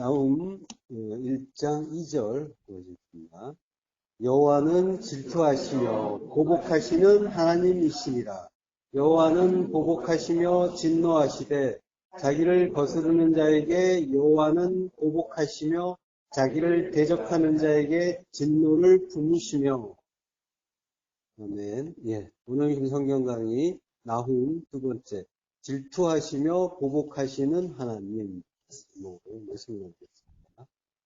나훔 1장 2절 보여주십니다. 여호와는 질투하시며 보복하시는 하나님이시니라. 여호와는 보복하시며 진노하시되 자기를 거스르는 자에게 여호와는 보복하시며 자기를 대적하는 자에게 진노를 품으시며. 아멘. 예. 오늘 성경 강의 나훔 두 번째, 질투하시며 보복하시는 하나님 말씀을 나누겠습니다.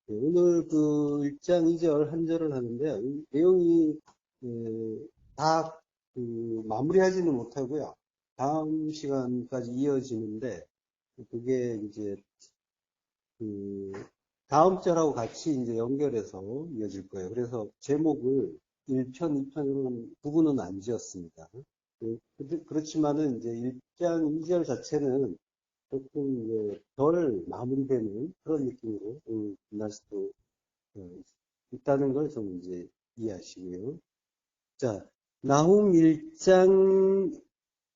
네, 오늘 그 1장 2절 한 절을 하는데요. 이 내용이 다 마무리하지는 못하고요. 다음 시간까지 이어지는데 그게 이제 다음 절하고 같이 이제 연결해서 이어질 거예요. 그래서 제목을 1편, 2편으로는 구분은 안 지었습니다. 그렇지만은 이제 1장 2절 자체는 조금 이제 덜 마무리되는 그런 느낌으로 끝날 수도 있다는 걸 좀 이제 이해하시고요. 자, 나훔 1장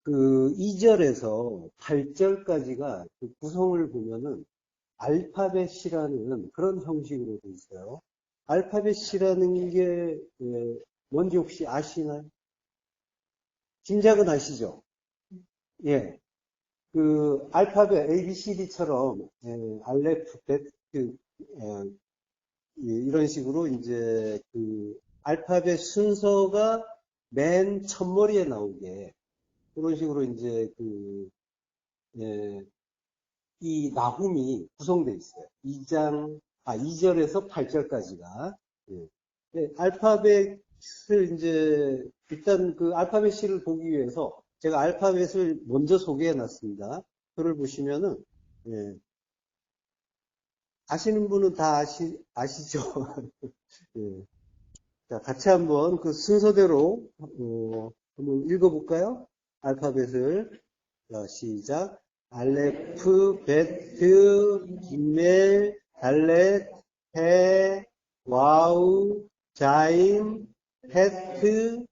2절에서 8절까지가 그 구성을 보면은 알파벳이라는 그런 형식으로 되어 있어요. 알파벳이라는 게 뭔지 혹시 아시나요? 짐작은 아시죠? 예. 그 알파벳 ABCD처럼 알레프, 베트 이런 식으로 이제 그 알파벳 순서가 맨 첫머리에 나오게 그런 식으로 이제 이 나훔이 구성되어 있어요. 2절에서 8절까지가. 알파벳을 이제 일단 그 알파벳 C를 보기 위해서 제가 알파벳을 먼저 소개해 놨습니다. 그걸 보시면은, 아시는 분은 다 아시죠? 예. 자, 같이 한번 그 순서대로, 한번 읽어볼까요? 알파벳을. 자, 시작. 알레프, 베트, 기멜, 달렛, 해, 와우, 자임, 헤트,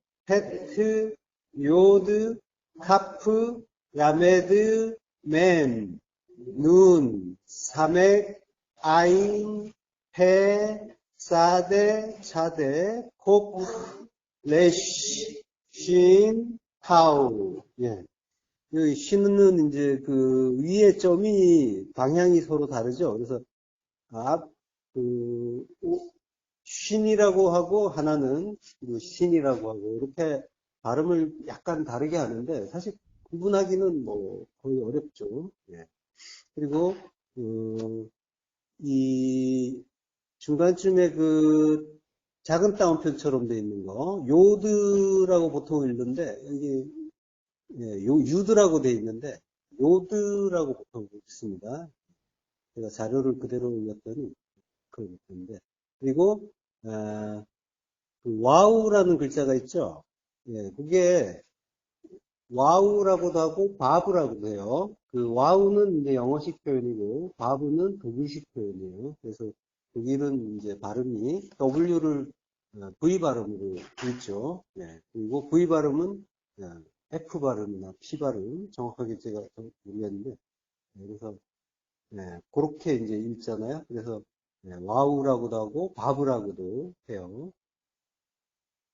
요드, 카프, 야메드, 멘, 눈, 사맥, 아인, 해, 사데, 차데, 콕, 레쉬, 쉰, 타우. 예. 여기 쉬는 이제 그 위에 점이 방향이 서로 다르죠. 그래서 쉰이라고 하고 하나는 신이라고 하고 이렇게 발음을 약간 다르게 하는데 사실 구분하기는 뭐 거의 어렵죠. 예. 그리고 이 중간쯤에 그 작은 따옴표처럼 되어 있는 거 요드라고 보통 읽는데 여기 유드라고 되어 있는데 요드라고 보통 읽습니다. 제가 자료를 그대로 읽었더니 그렇게 있는데 그리고 그 와우라는 글자가 있죠. 예, 그게 와우라고도 하고 바브라고도 해요. 그 와우는 이제 영어식 표현이고 바브는 독일식 표현이에요. 그래서 독일은 이제 발음이 W를 V 발음으로 읽죠. 예, 그리고 V 발음은 F 발음이나 P 발음 정확하게 제가 모르겠는데 그래서 그렇게 이제 읽잖아요. 그래서 와우라고도 하고 바브라고도 해요.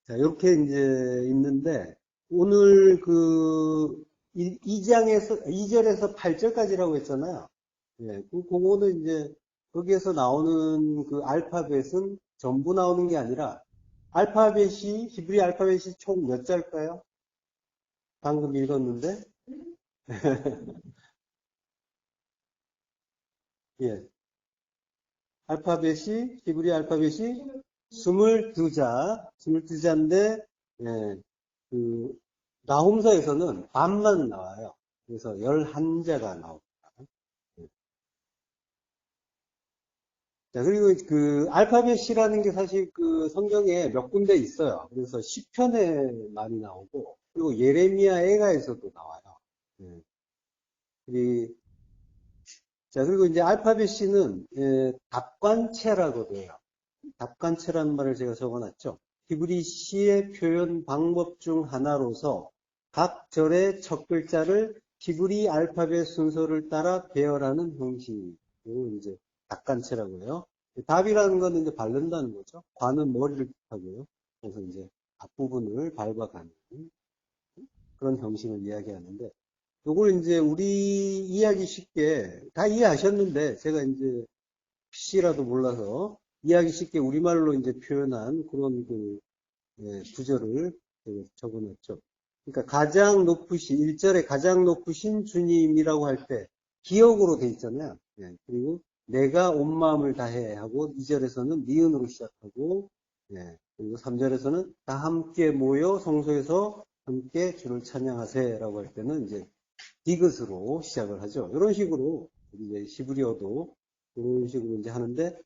자, 이렇게 이제 있는데, 오늘 그 2절에서 8절까지라고 했잖아요. 예, 그거는 이제 거기에서 나오는 그 알파벳은 전부 나오는 게 아니라, 히브리 알파벳이 총 몇 자일까요? 방금 읽었는데, 예. 히브리 알파벳이 22자인데, 예, 그, 나홈서에서는 반만 나와요. 그래서 11자가 나옵니다. 자, 그리고 그 알파벳이라는 게 사실 그 성경에 몇 군데 있어요. 그래서 시편에 많이 나오고, 그리고 예레미야 애가에서도 나와요. 자, 그리고 이제 알파벳C는 답관체라고도 해요. 답관체라는 말을 제가 적어놨죠. 히브리 시의 표현 방법 중 하나로서 각 절의 첫 글자를 히브리 알파벳 순서를 따라 배열하는 형식으로 이제 닭간체라고 해요. 답이라는 거는 이제 바른다는 거죠. 관은 머리를 뜻하고요. 그래서 이제 앞부분을 밟아가는 그런 형식을 이야기하는데, 요걸 이제 우리 이해하기 쉽게 다 이해하셨는데, 제가 이제 C라도 몰라서 이해하기 쉽게 우리말로 이제 표현한 그런 그 구절을 적어놨죠. 그러니까 가장 높으신, 1절에 가장 높으신 주님이라고 할 때 기억으로 돼 있잖아요. 그리고 내가 온 마음을 다해 하고 2절에서는 니은으로 시작하고 그리고 3절에서는 다 함께 모여 성소에서 함께 주를 찬양하세 라고 할 때는 이제 디귿으로 시작을 하죠. 이런 식으로 이제 히브리어도 이런 식으로 이제 하는데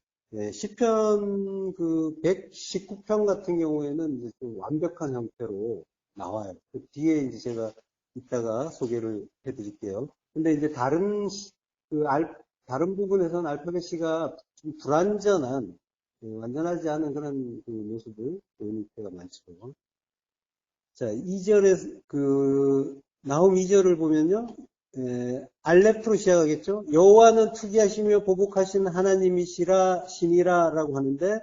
시편 그 119편 같은 경우에는 이제 좀 완벽한 형태로 나와요. 그 뒤에 이제 제가 이따가 소개를 해드릴게요. 근데 이제 다른 부분에서는 알파벳 C가 좀 불완전한, 완전하지 않은 그런 그 모습을 보이는 때가 많죠. 자, 2절에 나훔 2절을 보면요. 알레프로 시작하겠죠. 여호와는 투기하시며 보복하신 하나님이시라 신이라라고 하는데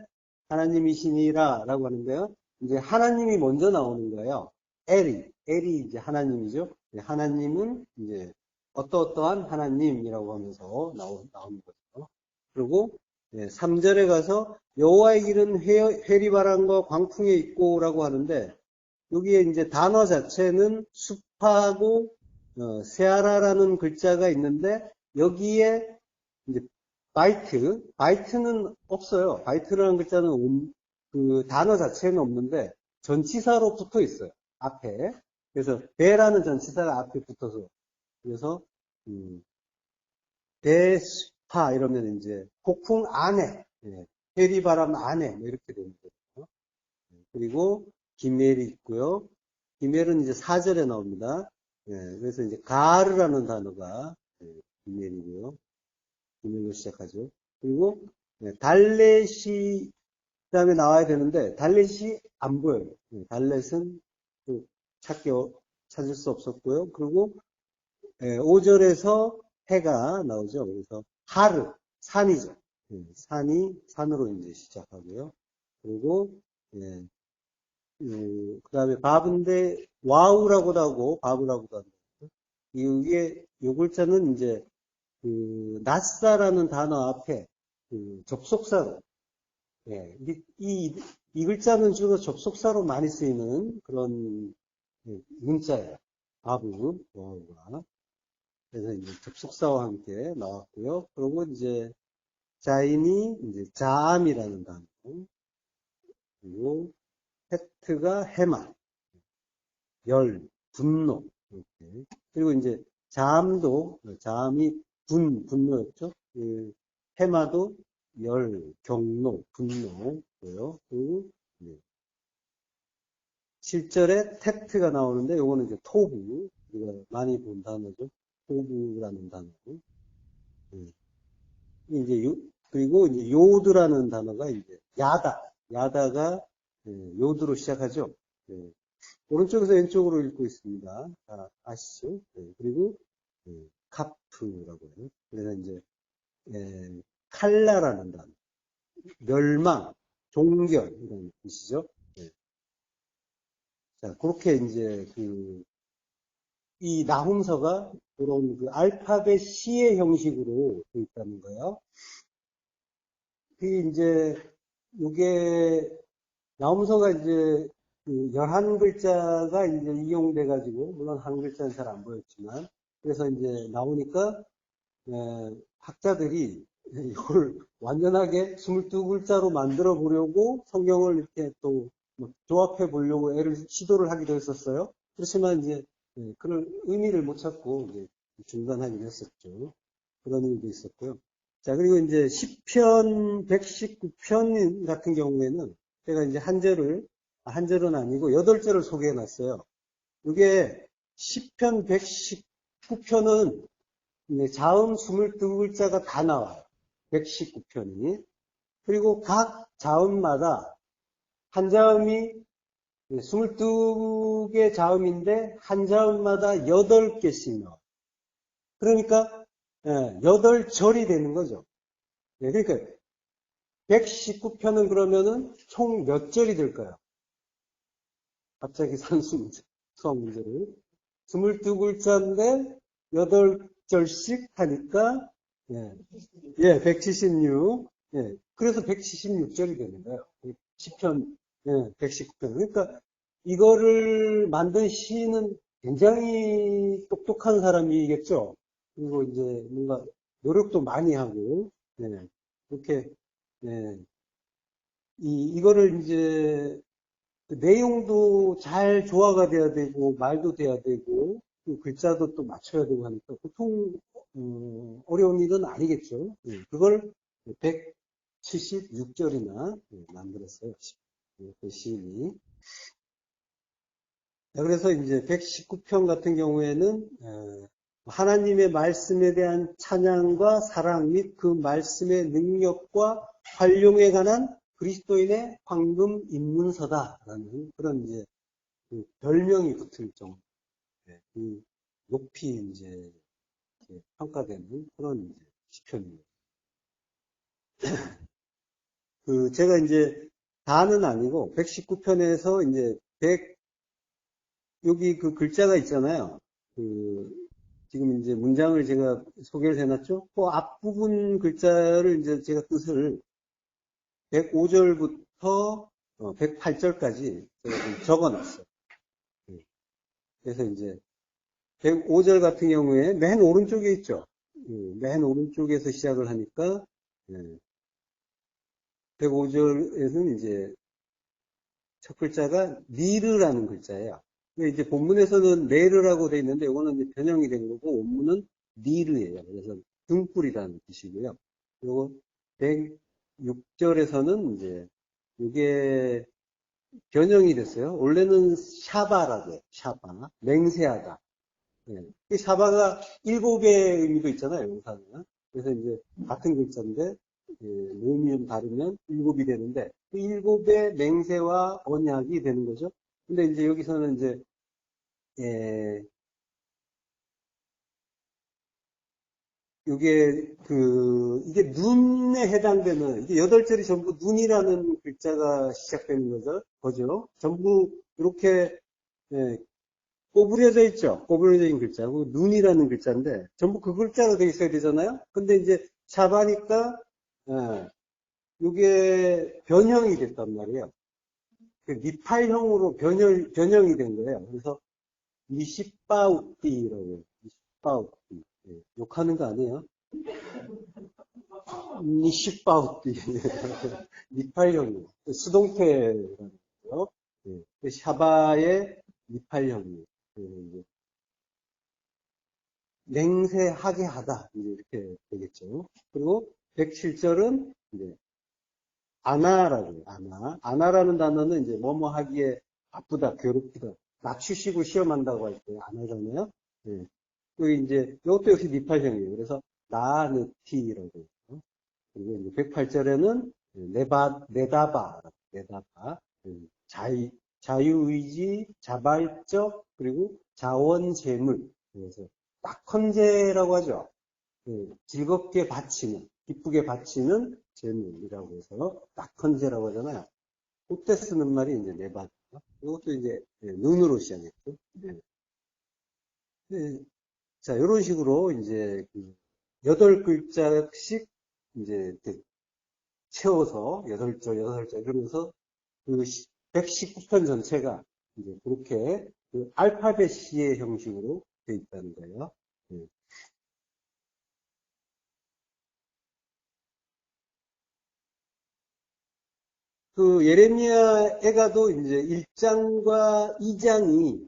하나님이시니라라고 하는데요. 이제 하나님이 먼저 나오는 거예요. 엘이 이제 하나님이죠. 하나님은 이제 어떠어떠한 하나님이라고 하면서 나오는 거죠. 그리고 3절에 가서 여호와의 길은 회리바람과 광풍에 있고라고 하는데 여기에 이제 단어 자체는 숲하고 세아라라는 글자가 있는데 여기에 이제 바이트는 없어요. 바이트라는 글자는 그 단어 자체는 없는데 전치사로 붙어 있어요. 앞에. 그래서 배라는 전치사가 앞에 붙어서 그래서 대스파 이러면 이제 폭풍 안에 해리바람 안에 뭐 이렇게 되는 거죠. 그리고 기멜이 있고요. 기멜은 이제 4절에 나옵니다. 그래서 이제 가르라는 단어가 기멜이고요. 기멜로 시작하죠. 그리고 달렛이 그다음에 나와야 되는데 달렛이 안 보여요. 달렛은 찾을 수 없었고요. 그리고 5절에서 해가 나오죠. 그래서 산이죠. 산으로 이제 시작하고요. 그리고 그 다음에 바브인데 와우라고도 하고 바브라고도 합니다. 이게 요 글자는 이제 그 낫사라는 단어 앞에 접속사로 이 글자는 주로 접속사로 많이 쓰이는 그런 문자예요. 바브 와우가 그래서 이제 접속사와 함께 나왔고요. 그리고 이제 자인이 이제 자암이라는 단어 그리고 헤트가 해마 분노 이렇게 그리고 이제 자암이 분노였죠. 해마도 경노 분노고요. 그리고 7절에 테트가 나오는데 요거는 이제 토부 우리가 많이 본 단어죠. 토부라는 단어. 이제 그리고 이제 요드라는 단어가 이제 야다가 요드로 시작하죠. 오른쪽에서 왼쪽으로 읽고 있습니다. 아시죠? 그리고 카프라고 해요. 그래서 이제 칼라라는 단어, 멸망, 종결 이런 뜻이죠. 자, 그렇게 이제 이 나훔서가 그런 알파벳 C의 형식으로 되어 있다는 거예요. 이제 요게 나훔서가 이제 11글자가 이제 이용돼 가지고 물론 한 글자는 잘 안 보였지만 그래서 이제 나오니까 학자들이 이걸 완전하게 22글자로 만들어 보려고 성경을 이렇게 또 조합해 보려고 시도를 하기도 했었어요. 그렇지만 이제 그런 의미를 못 찾고 이제 중단하기도 했었죠. 그런 일도 있었고요. 자, 그리고 이제 시편 119편 같은 경우에는 제가 이제 한 절은 아니고 8절을 소개해 놨어요. 이게 시편 119편은 자음 22글자가 다 나와요. 119편이. 그리고 각 자음마다 한 자음이 22개 자음인데 한 자음마다 8개씩 나와요. 그러니까 8절이 되는 거죠. 예, 그러니까 119편은 그러면은 총 몇 절이 될까요? 갑자기 산수 문제, 수학 문제를. 22글자인데 8절씩 하니까, 예, 예, 176. 예, 그래서 176절이 되는 거예요. 10편, 예, 119편. 그러니까 이거를 만든 시인은 굉장히 똑똑한 사람이겠죠. 그리고 이제 뭔가 노력도 많이 하고, 예, 이렇게, 예, 이거를 이제 그 내용도 잘 조화가 돼야 되고, 말도 돼야 되고, 또 글자도 또 맞춰야 되고 하니까 보통, 어려운 일은 아니겠죠. 예, 그걸 176절이나 만들었어요. 그 시인이. 자, 그래서 이제 119편 같은 경우에는, 하나님의 말씀에 대한 찬양과 사랑 및 그 말씀의 능력과 활용에 관한 그리스도인의 황금 입문서다라는 그런 이제 그 별명이 붙을 정도, 그 높이 이제 평가되는 그런 이제 시편입니다. 그 제가 이제 다는 아니고 119편에서 이제 100 여기 그 글자가 있잖아요. 그 지금 이제 문장을 제가 소개를 해놨죠. 그 앞부분 글자를 이제 제가 뜻을 105절부터 108절까지 제가 좀 적어놨어요. 그래서 이제 105절 같은 경우에 맨 오른쪽에 있죠. 맨 오른쪽에서 시작을 하니까 105절에서는 이제 첫 글자가 니르라는 글자예요. 근데 이제 본문에서는 네르라고 돼 있는데 이거는 이제 변형이 된 거고 원문은 니르예요. 그래서 등불이라는 뜻이고요. 그리고 106절에서는 이제 이게 변형이 됐어요. 원래는 샤바라고 해요. 샤바. 맹세하다. 예. 이 샤바가 7의 의미도 있잖아요, 용사는. 그래서 이제 같은 글자인데, 모음이 좀 다르면 7이 되는데, 그 7의 맹세와 언약이 되는 거죠. 근데 이제 여기서는 이제, 예, 이게 눈에 해당되는, 이게 8절이 전부 눈이라는 글자가 시작되는 거죠. 전부 이렇게, 예, 꼬부려져 있죠. 꼬부려진 글자고 눈이라는 글자인데 전부 그 글자로 돼 있어야 되잖아요. 근데 이제 잡아니까 이게 변형이 됐단 말이에요. 그 니팔형으로 변형이 된 거예요. 그래서 니시빠우띠라고 해요. 니시빠우띠. 예, 욕하는 거 아니에요? 니시빠우띠. 니팔형이에요. 수동태라는 거예요. 예, 그 샤바의 니팔형이에요. 맹세하게 하다. 이렇게 되겠죠. 그리고 107절은 이제 아나라고 해요. 아나라는 단어는 이제 뭐뭐 하기에 바쁘다, 괴롭히다. 낮추시고 시험한다고 할 때 아나잖아요. 예. 그 이제 이것도 역시 니팔형이에요. 그래서 나느티라고 해요. 그리고 이제 108절에는 네다바, 자유의지, 자발적, 그리고 자원재물. 그래서 낙헌제라고 하죠. 즐겁게 바치는, 기쁘게 바치는 재물이라고 해서 낙헌제라고 하잖아요. 그때 쓰는 말이 이제 네바다. 이것도 이제 눈으로 시작했죠. 네. 자, 이런 식으로 이제 8글자씩 이제 이렇게 채워서 8절, 8절 이러면서 그 119편 전체가 이제 그렇게 그 알파벳 C의 형식으로 되어 있다는 거예요. 네. 그 예레미야에가도 이제 1장과 2장이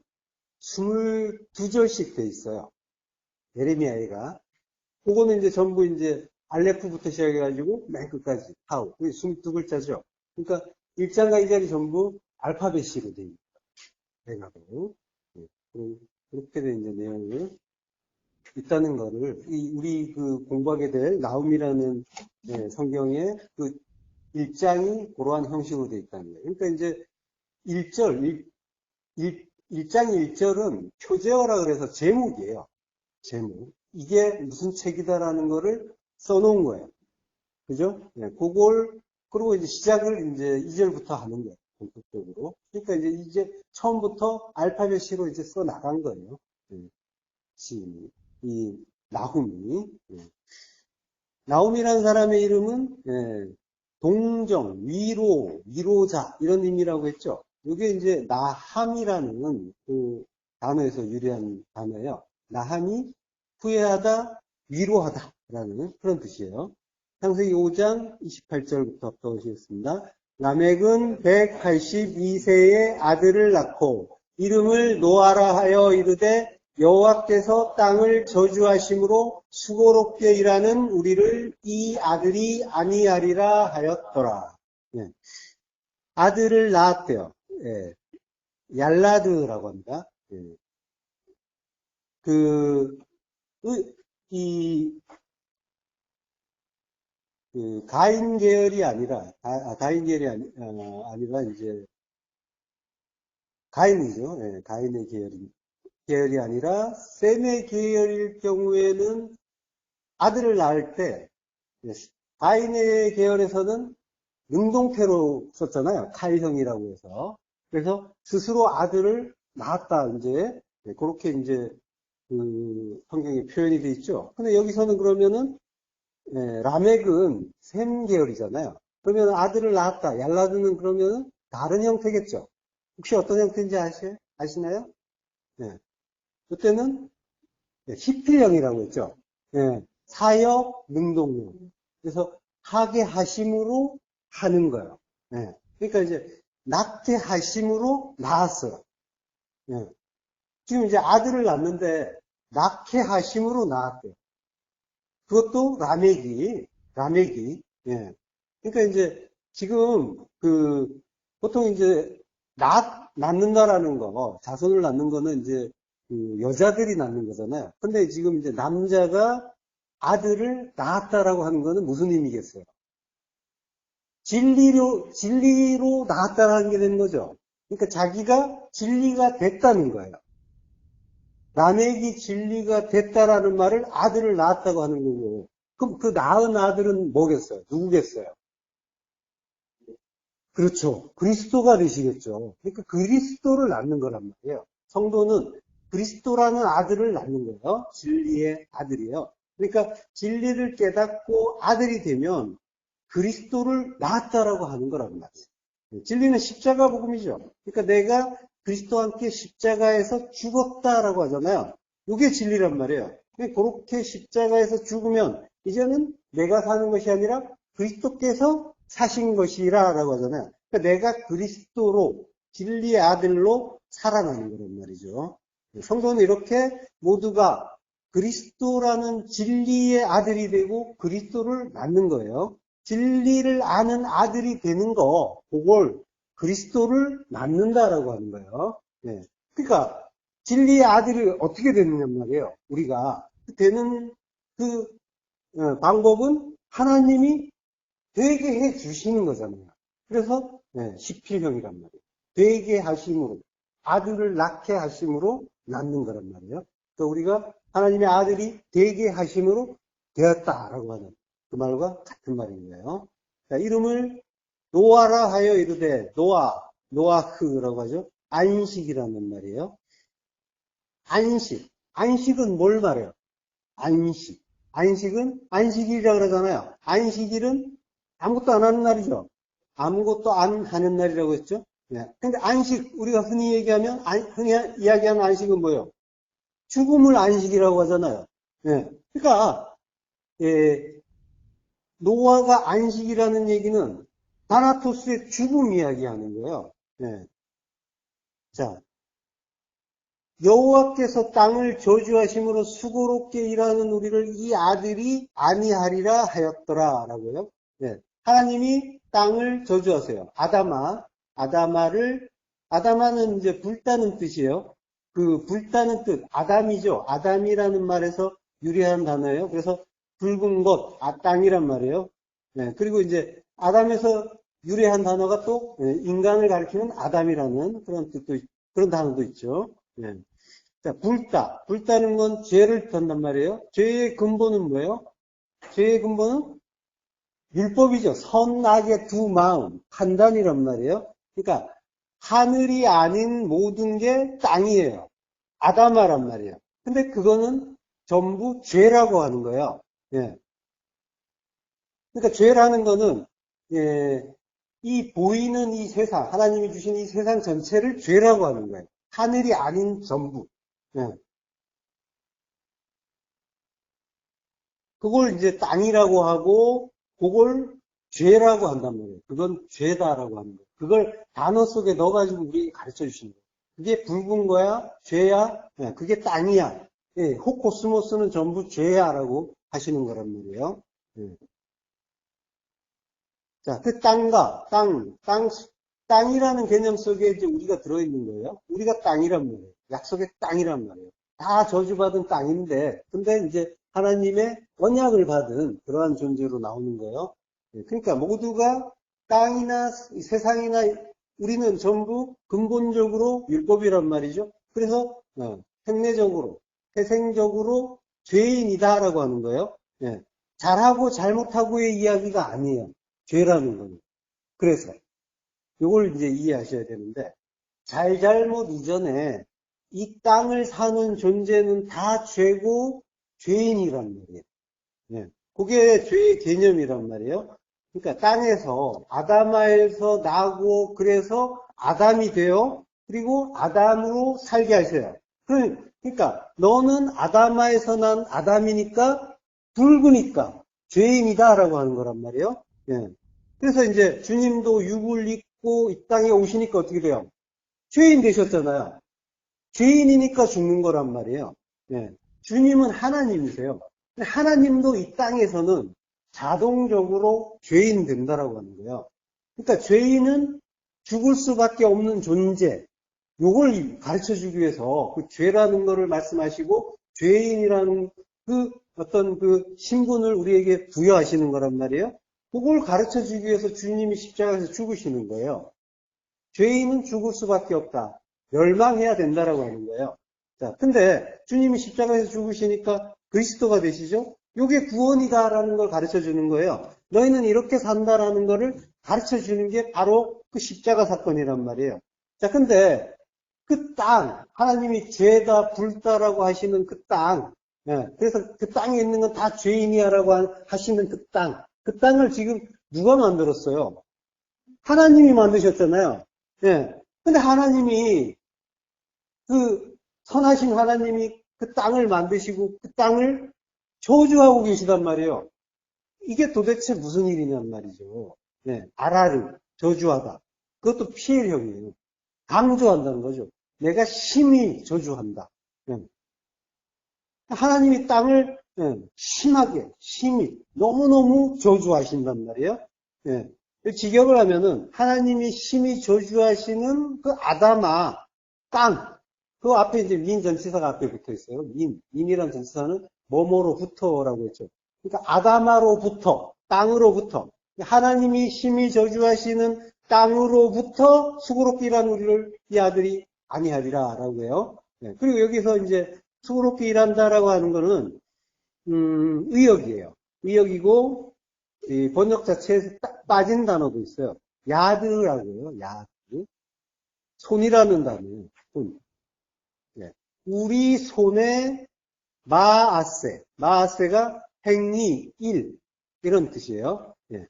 22절씩 돼 있어요. 예레미야에가. 그거는 이제 전부 이제 알레프부터 시작해가지고 맨 끝까지 타우. 그게 22글자죠. 그러니까 1장과 2장이 전부 알파벳으로 돼 있는 거예요. 그렇게 된 이제 내용이 있다는 거를 우리 그 공부하게 될 나움이라는 성경에 그 1장이 그러한 형식으로 되어 있다는 거예요. 그러니까 이제 1절, 1장 1절은 표제어라 그래서 제목이에요. 제목. 이게 무슨 책이다라는 거를 써놓은 거예요. 그죠? 예, 그걸, 그리고 이제 시작을 이제 2절부터 하는 거예요. 본격적으로. 그러니까 이제 처음부터 알파벳 C로 이제 써 나간 거예요. 예, 이 나훔이. 예. 나훔이라는 사람의 이름은, 예, 동정, 위로자, 이런 의미라고 했죠. 이게 이제 나함이라는 그 단어에서 유래한 단어예요. 나함이 후회하다, 위로하다라는 그런 뜻이에요. 창세기 5장 28절부터 보시겠습니다. 라멕은 182세의 아들을 낳고 이름을 노아라 하여 이르되 여호와께서 땅을 저주하심으로 수고롭게 일하는 우리를 이 아들이 아니하리라 하였더라. 예. 아들을 낳았대요. 예. 얄라드라고 합니다. 예. 이 가인 계열이 아니라, 가인 계열이 아니라, 이제, 가인이죠. 예, 가인의 계열이 아니라, 셈의 계열일 경우에는 아들을 낳을 때, 예, 가인의 계열에서는 능동태로 썼잖아요. 카일형이라고 해서. 그래서 스스로 아들을 낳았다, 이제, 예, 그렇게 이제, 성경에 표현이 돼 있죠. 근데 여기서는 그러면은, 예, 라멕은 셈 계열이잖아요. 그러면 아들을 낳았다. 얄라드는 그러면 다른 형태겠죠. 혹시 어떤 형태인지 아시나요? 예. 그때는 히필형이라고 했죠. 예. 사역 능동형. 그래서 하게 하심으로 하는 거예요. 예. 그러니까 이제 낳게 하심으로 낳았어요. 예. 지금 이제 아들을 낳는데 낳게 하심으로 낳았대요. 그것도 라멕이, 예. 그러니까 이제 지금 보통 이제 낳는다라는 거, 자손을 낳는 거는 이제 여자들이 낳는 거잖아요. 근데 지금 이제 남자가 아들을 낳았다라고 하는 거는 무슨 의미겠어요? 진리로 낳았다라는 게 되는 거죠. 그러니까 자기가 진리가 됐다는 거예요. 라멕이 진리가 됐다라는 말을 아들을 낳았다고 하는 거고, 그럼 그 낳은 아들은 뭐겠어요? 누구겠어요? 그렇죠. 그리스도가 되시겠죠. 그러니까 그리스도를 낳는 거란 말이에요. 성도는 그리스도라는 아들을 낳는 거예요. 진리의 아들이에요. 그러니까 진리를 깨닫고 아들이 되면 그리스도를 낳았다라고 하는 거란 말이에요. 진리는 십자가 복음이죠. 그러니까 내가 그리스도와 함께 십자가에서 죽었다라고 하잖아요. 이게 진리란 말이에요. 그렇게 십자가에서 죽으면 이제는 내가 사는 것이 아니라 그리스도께서 사신 것이라라고 하잖아요. 그러니까 내가 그리스도로 진리의 아들로 살아나는 거란 말이죠. 성도는 이렇게 모두가 그리스도라는 진리의 아들이 되고 그리스도를 낳는 거예요. 진리를 아는 아들이 되는 거, 그걸 그리스도를 낳는다라고 하는 거예요. 네. 그러니까 진리의 아들이 어떻게 되느냐 말이에요. 우리가 되는 그 방법은 하나님이 되게 해 주시는 거잖아요. 그래서 십필형이란 말이에요. 되게 하심으로 아들을 낳게 하심으로 낳는 거란 말이에요. 그러니까 우리가 하나님의 아들이 되게 하심으로 되었다라고 하는 그 말과 같은 말인 거예요. 자, 이름을 노아라 하여 이르되 노아흐라고 하죠. 안식이라는 말이에요. 안식은 뭘 말해요? 안식은 안식일이라고 그러잖아요. 안식일은 아무것도 안 하는 날이죠. 아무것도 안 하는 날이라고 했죠. 네. 근데 우리가 흔히 얘기하면, 흔히 이야기하는 안식은 뭐예요? 죽음을 안식이라고 하잖아요. 네. 그러니까, 예, 노아가 안식이라는 얘기는 다나토스의 죽음 이야기하는 거예요. 네. 자, 여호와께서 땅을 저주하심으로 수고롭게 일하는 우리를 이 아들이 아니하리라 하였더라라고요. 네. 하나님이 땅을 저주하세요. 아담아는 이제 불다는 뜻이에요. 그 불다는 뜻, 아담이죠. 아담이라는 말에서 유래한 단어예요. 그래서 붉은 것, 땅이란 말이에요. 네. 그리고 이제 아담에서 유래한 단어가 또 인간을 가리키는 아담이라는 그런 뜻도 그런 단어도 있죠. 네. 자, 불다는 건 죄를 뜻한단 말이에요. 죄의 근본은 뭐예요? 죄의 근본은 율법이죠. 선악의 두 마음, 판단이란 말이에요. 그러니까 하늘이 아닌 모든 게 땅이에요. 아담아란 말이에요. 근데 그거는 전부 죄라고 하는 거예요. 예. 그러니까 죄라는 거는 예, 이 보이는 이 세상, 하나님이 주신 이 세상 전체를 죄라고 하는 거예요. 하늘이 아닌 전부. 예. 그걸 이제 땅이라고 하고, 그걸 죄라고 한단 말이에요. 그건 죄다라고 하는 거예요. 그걸 단어 속에 넣어가지고 우리에게 가르쳐 주시는 거예요. 그게 붉은 거야? 죄야? 예, 그게 땅이야. 예, 호코스모스는 전부 죄야라고 하시는 거란 말이에요. 예. 자, 그 땅이라는 개념 속에 이제 우리가 들어있는 거예요. 우리가 땅이란 말이에요. 약속의 땅이란 말이에요. 다 저주받은 땅인데, 근데 이제 하나님의 언약을 받은 그러한 존재로 나오는 거예요. 예, 그러니까 모두가 땅이나 세상이나 우리는 전부 근본적으로 율법이란 말이죠. 그래서 생내적으로, 태생적으로 죄인이다라고 하는 거예요. 예, 잘하고 잘못하고의 이야기가 아니에요. 죄라는 거는. 그래서 이걸 이제 이해하셔야 되는데 잘잘못 이전에 이 땅을 사는 존재는 다 죄고 죄인이란 말이에요. 예. 그게 죄의 개념이란 말이에요. 그러니까 땅에서 아담아에서 나고 그래서 아담이 돼요. 그리고 아담으로 살게 하셔요. 그러니까 너는 아담아에서 난 아담이니까 붉으니까 죄인이다라고 하는 거란 말이에요. 예. 그래서 이제 주님도 육을 입고 이 땅에 오시니까 어떻게 돼요? 죄인 되셨잖아요. 죄인이니까 죽는 거란 말이에요. 예. 주님은 하나님이세요. 근데 하나님도 이 땅에서는 자동적으로 죄인 된다라고 하는 거예요. 그러니까 죄인은 죽을 수밖에 없는 존재. 요걸 가르쳐 주기 위해서 그 죄라는 거를 말씀하시고 죄인이라는 그 어떤 그 신분을 우리에게 부여하시는 거란 말이에요. 그걸 가르쳐 주기 위해서 주님이 십자가에서 죽으시는 거예요. 죄인은 죽을 수밖에 없다. 멸망해야 된다라고 하는 거예요. 자, 근데 주님이 십자가에서 죽으시니까 그리스도가 되시죠? 이게 구원이다라는 걸 가르쳐 주는 거예요. 너희는 이렇게 산다라는 거를 가르쳐 주는 게 바로 그 십자가 사건이란 말이에요. 자, 근데 그 땅, 하나님이 죄다 불다라고 하시는 그 땅, 예, 그래서 그 땅에 있는 건 다 죄인이야라고 하시는 그 땅을 지금 누가 만들었어요? 하나님이 만드셨잖아요. 예. 근데 하나님이 그 선하신 하나님이 그 땅을 만드시고 그 땅을 저주하고 계시단 말이에요. 이게 도대체 무슨 일이냔 말이죠. 네, 아라르, 저주하다. 그것도 피해형이에요. 강조한다는 거죠. 내가 심히 저주한다. 네. 하나님이 땅을 심하게, 심히, 너무너무 저주하신단 말이에요. 네. 직역을 하면은 하나님이 심히 저주하시는 그 아담아, 땅, 그 앞에 이제 민 전치사가 앞에 붙어 있어요. 민이라는 전치사는 뭐뭐로부터라고 했죠. 그러니까 아담아로부터, 땅으로부터, 하나님이 심히 저주하시는 땅으로부터 수고롭게 일한 우리를 이 아들이 아니하리라라고 해요. 네. 그리고 여기서 이제 수고롭게 일한다라고 하는 거는 의역이에요. 의역이고 이 번역 자체에서 딱 빠진 단어도 있어요. 야드라고 해요. 야드. 손이라는 단어예요. 손. 네. 우리 손에 마아세. 마아세가 행위, 일. 이런 뜻이에요. 네.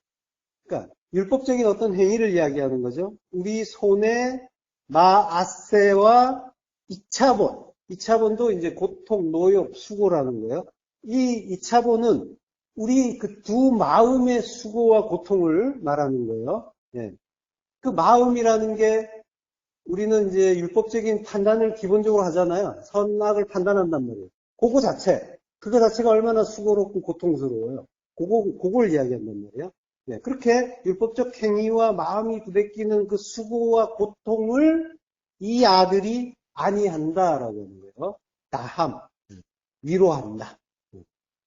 그러니까 율법적인 어떤 행위를 이야기하는 거죠. 우리 손에 마아세와 이차본. 이차본도 이제 고통, 노역, 수고라는 거예요. 이 이차본은 우리 그 두 마음의 수고와 고통을 말하는 거예요. 예. 그 마음이라는 게 우리는 이제 율법적인 판단을 기본적으로 하잖아요. 선악을 판단한단 말이에요. 그거 자체가 얼마나 수고롭고 고통스러워요. 그걸 이야기한단 말이에요. 예. 그렇게 율법적 행위와 마음이 부대끼는 그 수고와 고통을 이 아들이 아니한다라고 하는 거예요. 나함, 위로한다.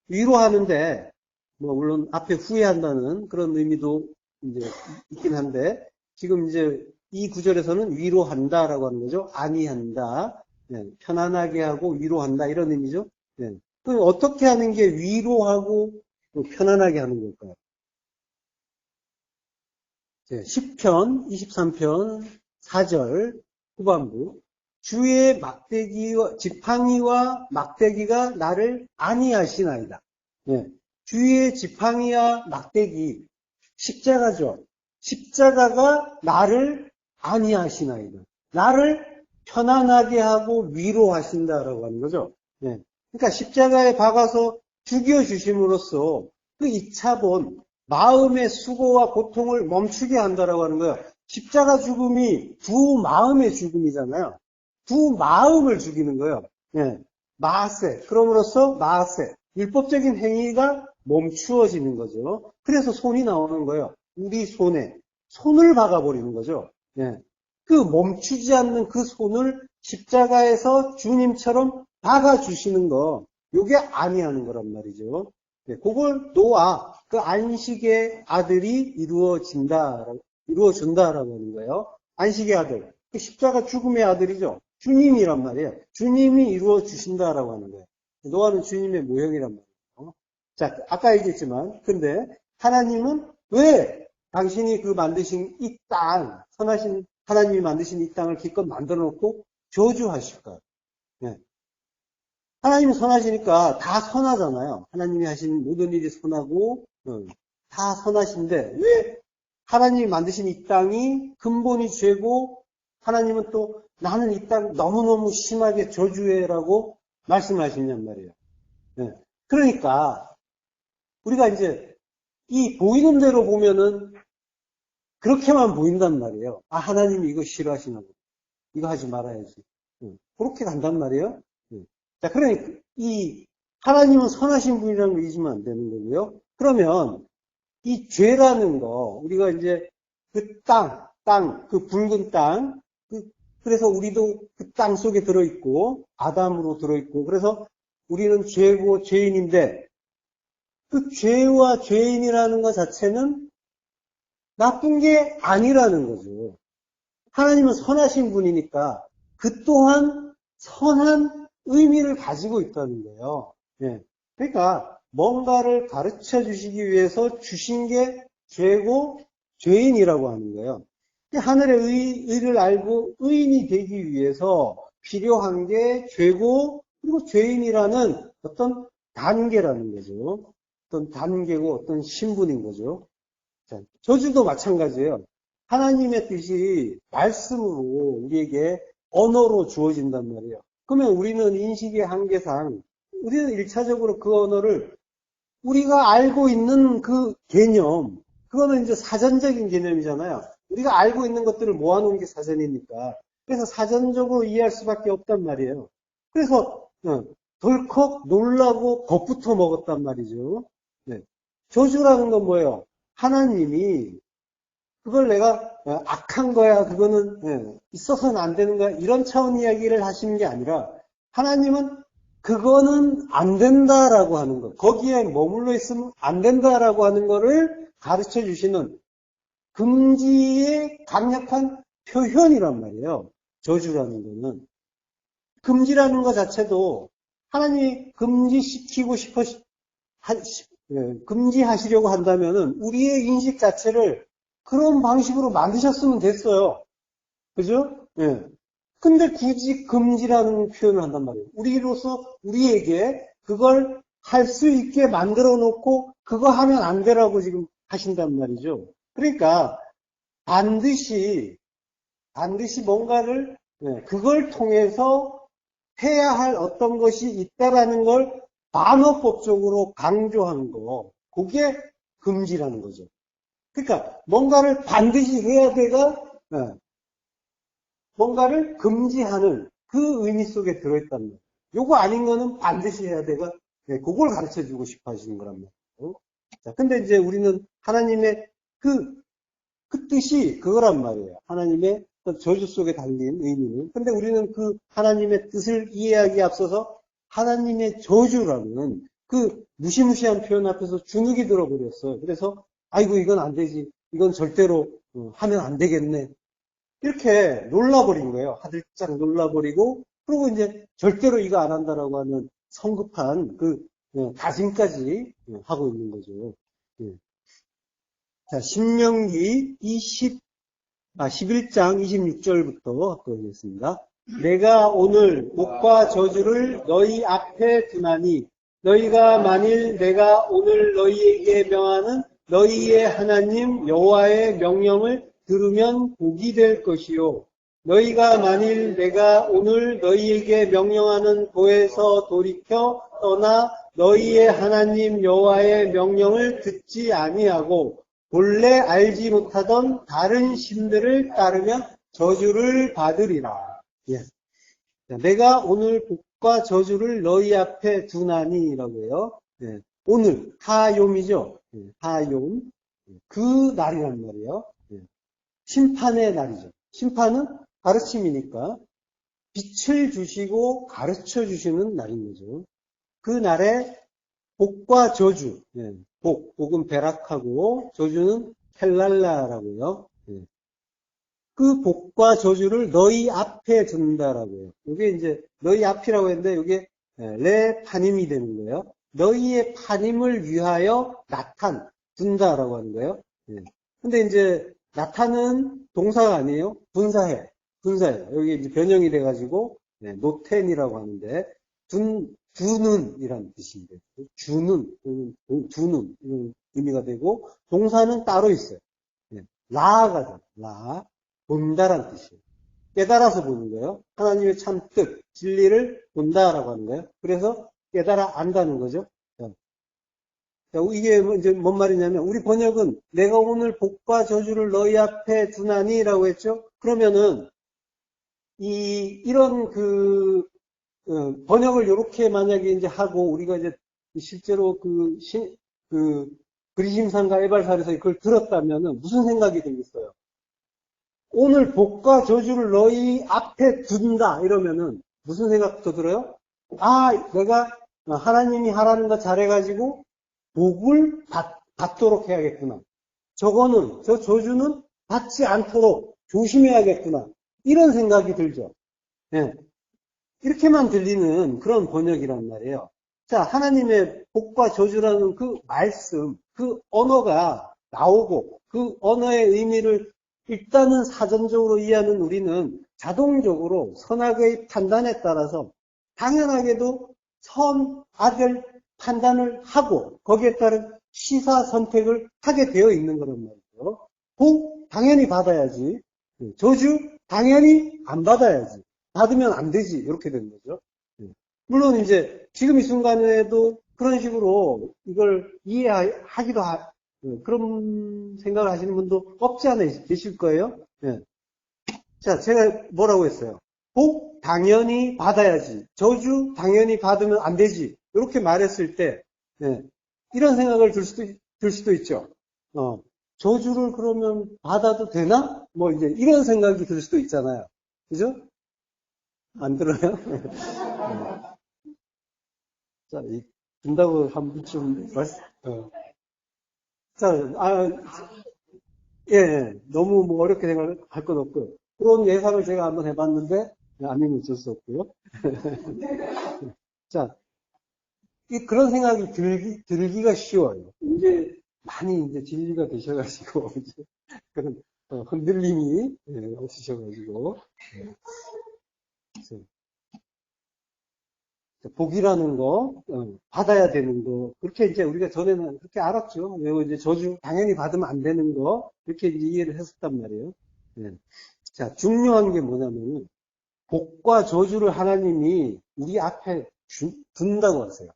위로하는데, 뭐, 물론 앞에 후회한다는 그런 의미도 이제 있긴 한데, 지금 이제 이 구절에서는 위로한다라고 하는 거죠. 아니한다. 네, 편안하게 하고 위로한다. 이런 의미죠. 네. 그럼 어떻게 하는 게 위로하고 편안하게 하는 걸까요? 10편 23편 4절 후반부 주의 막대기와 지팡이와 막대기가 나를 안위하시나이다. 주의 지팡이와 막대기 십자가죠. 십자가가 나를 안위하시나이다. 나를 편안하게 하고 위로하신다라고 하는 거죠. 그러니까 십자가에 박아서 죽여주심으로써 그 2차본 마음의 수고와 고통을 멈추게 한다라고 하는 거예요. 십자가 죽음이 두 마음의 죽음이잖아요. 두 마음을 죽이는 거예요. 마세. 그럼으로써 마세. 율법적인 행위가 멈추어지는 거죠. 그래서 손이 나오는 거예요. 우리 손에 손을 박아버리는 거죠. 그 멈추지 않는 그 손을 십자가에서 주님처럼 박아주시는 거, 요게 안위하는 거란 말이죠. 그걸 노아, 그 안식의 아들이 이루어준다라고 하는 거예요. 안식의 아들, 그 십자가 죽음의 아들이죠. 주님이란 말이에요. 주님이 이루어주신다라고 하는 거예요. 노아는 주님의 모형이란 말이에요. 자, 아까 얘기했지만, 근데 하나님은 왜 당신이 그 만드신 이 땅, 선하신 하나님이 만드신 이 땅을 기껏 만들어 놓고 저주하실까요? 하나님이 선하시니까 다 선하잖아요. 하나님이 하신 모든 일이 선하고 다 선하신데 왜 하나님이 만드신 이 땅이 근본이 죄고 하나님은 또 나는 이 땅 너무너무 심하게 저주해라고 말씀하시냔 말이에요. 그러니까 우리가 이제 이 보이는 대로 보면은 그렇게만 보인단 말이에요. 아, 하나님이 이거 싫어하시나 보다. 이거 하지 말아야지. 그렇게 간단 말이에요. 자, 그러니까 이 하나님은 선하신 분이라는 거 잊으면 안 되는 거고요. 그러면 이 죄라는 거 우리가 이제 그 그 붉은 땅, 그래서 우리도 그 땅 속에 들어있고 아담으로 들어있고 그래서 우리는 죄고 죄인인데 그 죄와 죄인이라는 것 자체는 나쁜 게 아니라는 거죠. 하나님은 선하신 분이니까 그 또한 선한 의미를 가지고 있다는 거예요. 그러니까 뭔가를 가르쳐 주시기 위해서 주신 게 죄고 죄인이라고 하는 거예요. 하늘의 의를 알고 의인이 되기 위해서 필요한 게 죄고 그리고 죄인이라는 어떤 단계라는 거죠. 어떤 단계고 어떤 신분인 거죠. 자, 저주도 마찬가지예요. 하나님의 뜻이 말씀으로 우리에게 언어로 주어진단 말이에요. 그러면 우리는 인식의 한계상 우리는 1차적으로 그 언어를 우리가 알고 있는 그 개념, 그거는 이제 사전적인 개념이잖아요. 우리가 알고 있는 것들을 모아놓은 게 사전이니까. 그래서 사전적으로 이해할 수밖에 없단 말이에요. 그래서 덜컥 놀라고 겁부터 먹었단 말이죠. 저주라는 건 뭐예요? 하나님이 그걸 내가 악한 거야, 그거는 있어서는 안 되는 거야, 이런 차원 이야기를 하시는 게 아니라 하나님은 그거는 안 된다라고 하는 것, 거기에 머물러 있으면 안 된다라고 하는 거를 가르쳐 주시는 금지의 강력한 표현이란 말이에요. 저주라는 거는. 금지라는 것 자체도 하나님이 금지시키고 금지하시려고 한다면은 우리의 인식 자체를 그런 방식으로 만드셨으면 됐어요. 그죠? 근데 굳이 금지라는 표현을 한단 말이에요. 우리로서 우리에게 그걸 할 수 있게 만들어 놓고 그거 하면 안 되라고 지금 하신단 말이죠. 그러니까 반드시 뭔가를 그걸 통해서 해야 할 어떤 것이 있다라는 걸 반어법적으로 강조하는 거, 그게 금지라는 거죠. 그러니까 뭔가를 반드시 해야 돼가 뭔가를 금지하는 그 의미 속에 들어있단 말이에요. 요거 아닌 거는 반드시 해야 돼가 그걸 가르쳐 주고 싶어 하시는 거란 말이에요. 자, 근데 이제 우리는 하나님의 그 뜻이 그거란 말이에요. 하나님의 저주 속에 담긴 의미는. 근데 우리는 그 하나님의 뜻을 이해하기에 앞서서 하나님의 저주라는 그 무시무시한 표현 앞에서 주눅이 들어버렸어요. 그래서 아이고 이건 안 되지. 이건 절대로 하면 안 되겠네. 이렇게 놀라버린 거예요. 하들짝 놀라버리고 그리고 이제 절대로 이거 안 한다라고 하는 성급한 그 다짐까지 하고 있는 거죠. 자, 신명기 11장 26절부터 보겠습니다. 내가 오늘 복과 저주를 너희 앞에 두나니 너희가 만일 내가 오늘 너희에게 명하는 너희의 하나님 여호와의 명령을 들으면 복이 될 것이요 너희가 만일 내가 오늘 너희에게 명령하는 도에서 돌이켜 떠나 너희의 하나님 여호와의 명령을 듣지 아니하고 본래 알지 못하던 다른 신들을 따르면 저주를 받으리라. 예. 내가 오늘 복과 저주를 너희 앞에 두나니라고 해요. 예. 오늘 하욤이죠. 예. 하욤. 그 날이란 말이에요. 예. 심판의 날이죠. 심판은 가르침이니까 빛을 주시고 가르쳐 주시는 날인 거죠. 그 날에 복과 저주, 예. 복은 베락하고 저주는 헬랄라라고요. 예. 그 복과 저주를 너희 앞에 둔다라고요. 이게 이제 너희 앞이라고 했는데 이게 레 파님이 되는 거예요. 너희의 파님을 위하여 둔다라고 하는 거예요. 예. 근데 이제 나타는 동사가 아니에요. 분사예요. 여기 이제 변형이 돼가지고 노텐이라고 하는데 두는 이란 뜻입니다. 두는 이런 의미가 되고 동사는 따로 있어요. 라가 돼. 라 본다란 뜻이에요. 깨달아서 보는 거예요. 하나님의 참 뜻, 진리를 본다라고 하는 거예요. 그래서 깨달아 안다는 거죠. 이게 이제 뭔 말이냐면 우리 번역은 내가 오늘 복과 저주를 너희 앞에 두나니라고 했죠. 그러면은 이런 번역을 이렇게 만약에 이제 하고 우리가 이제 실제로 그리심산과 에발산에서 이걸 들었다면은 무슨 생각이 들겠어요? 오늘 복과 저주를 너희 앞에 둔다 이러면은 무슨 생각부터 들어요? 내가 하나님이 하라는 거 잘해가지고 복을 받도록 해야겠구나. 저 저주는 받지 않도록 조심해야겠구나. 이런 생각이 들죠. 예. 이렇게만 들리는 그런 번역이란 말이에요. 자, 하나님의 복과 저주라는 그 말씀, 그 언어가 나오고 그 언어의 의미를 일단은 사전적으로 이해하는 우리는 자동적으로 선악의 판단에 따라서 당연하게도 선악을 판단을 하고 거기에 따른 시사 선택을 하게 되어 있는 거란 말이죠. 복 당연히 받아야지. 저주 당연히 안 받아야지. 받으면 안 되지. 이렇게 되는 거죠. 물론 이제 지금 이 순간에도 그런 식으로 이걸 이해하기도 그런 생각을 하시는 분도 없지 않아 계실 거예요. 자, 제가 뭐라고 했어요? 복 당연히 받아야지. 저주 당연히 받으면 안 되지. 이렇게 말했을 때 이런 생각을 들 수도 있죠. 저주를 그러면 받아도 되나? 뭐 이제 이런 생각이 들 수도 있잖아요. 그죠? 안 들어요? 자, 준다고 한 번쯤 자, 너무 뭐 어렵게 생각할 건 없고요. 그런 예상을 제가 한번 해봤는데 아니면 어쩔 수 없고요. 자, 그런 생각이 들기가 쉬워요. 이제 많이 이제 진리가 되셔가지고 이제 그런 흔들림이 없으셔가지고 복이라는 거 받아야 되는 거 그렇게 이제 우리가 전에는 그렇게 알았죠. 그리고 이제 저주 당연히 받으면 안 되는 거 이렇게 이제 이해를 했었단 말이에요. 자, 중요한 게 뭐냐면 복과 저주를 하나님이 우리 앞에 둔다고 하세요.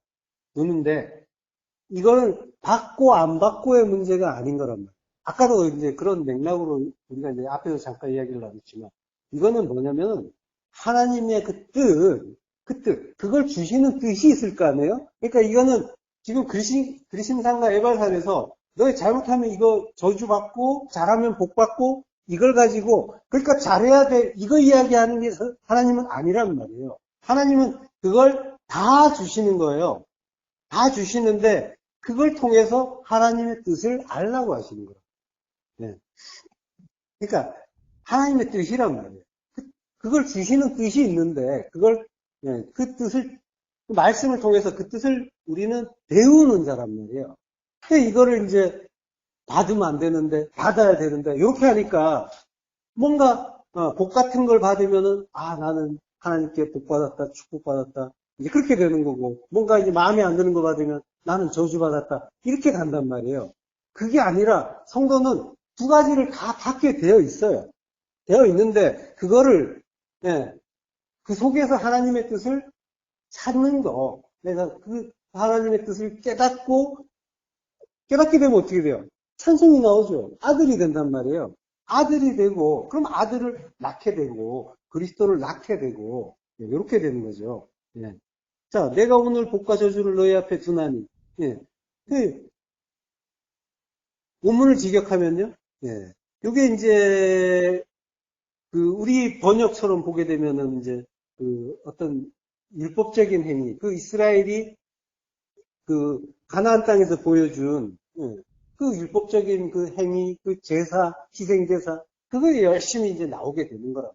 두는데 이걸 받고 안 받고의 문제가 아닌 거란 말이에요. 아까도 이제 그런 맥락으로 우리가 이제 앞에서 잠깐 이야기를 나눴지만 이거는 뭐냐면 하나님의 그걸 주시는 뜻이 있을 거 아니에요? 그러니까 이거는 지금 그리심산과 에발산에서 너 잘못하면 이거 저주받고 잘하면 복받고 이걸 가지고 그러니까 잘해야 돼 이거 이야기하는 게 하나님은 아니란 말이에요. 하나님은 그걸 다 주시는 거예요. 다 주시는데 그걸 통해서 하나님의 뜻을 알라고 하시는 거예요. 그러니까 하나님의 뜻이란 말이에요. 그걸 주시는 뜻이 있는데 그 뜻을 그 말씀을 통해서 그 뜻을 우리는 배우는 자란 말이에요. 근데 이거를 이제 받으면 안 되는데, 받아야 되는데, 이렇게 하니까, 뭔가, 복 같은 걸 받으면은, 아, 나는 하나님께 복 받았다, 축복 받았다. 이제 그렇게 되는 거고, 뭔가 이제 마음에 안 드는 거 받으면, 나는 저주 받았다. 이렇게 간단 말이에요. 그게 아니라, 성도는 두 가지를 다 받게 되어 있어요. 되어 있는데, 그거를, 예, 그 속에서 하나님의 뜻을 찾는 거. 내가 그 하나님의 뜻을 깨닫게 되면 어떻게 돼요? 찬송이 나오죠. 아들이 된단 말이에요. 아들이 되고, 그럼 아들을 낳게 되고, 그리스도를 낳게 되고, 이렇게 되는 거죠. 예. 자, 내가 오늘 복과 저주를 너희 앞에 두나니, 예. 그, 본문을 직역하면요, 예. 요게 이제, 우리 번역처럼 보게 되면은 이제, 어떤 율법적인 행위, 이스라엘이 가나안 땅에서 보여준, 예, 그 율법적인 그 행위, 그 제사, 희생제사, 그거 열심히 이제 나오게 되는 거라.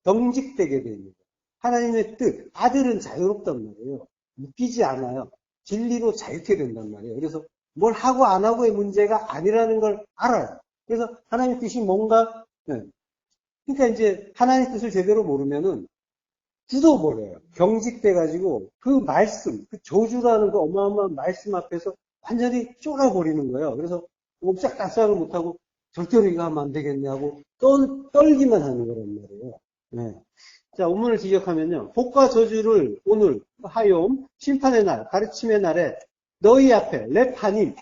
경직되게 되는 거예요. 하나님의 뜻, 아들은 자유롭단 말이에요. 묶이지 않아요. 진리로 자유케 된단 말이에요. 그래서 뭘 하고 안 하고의 문제가 아니라는 걸 알아요. 그래서 하나님의 뜻이 뭔가, 예. 그러니까 이제 하나님의 뜻을 제대로 모르면은 굳어버려요. 경직돼가지고 그 말씀, 그 저주라는 그 어마어마한 말씀 앞에서 완전히 쫄아버리는 거예요. 그래서 옴짝달싹을 못하고 절대로 이거 하면 안 되겠네 하고 떨기만 하는 거란 말이에요. 네. 자, 본문을 지적하면요. 복과 저주를 오늘 하욤 심판의 날, 가르침의 날에 너희 앞에 내 파님,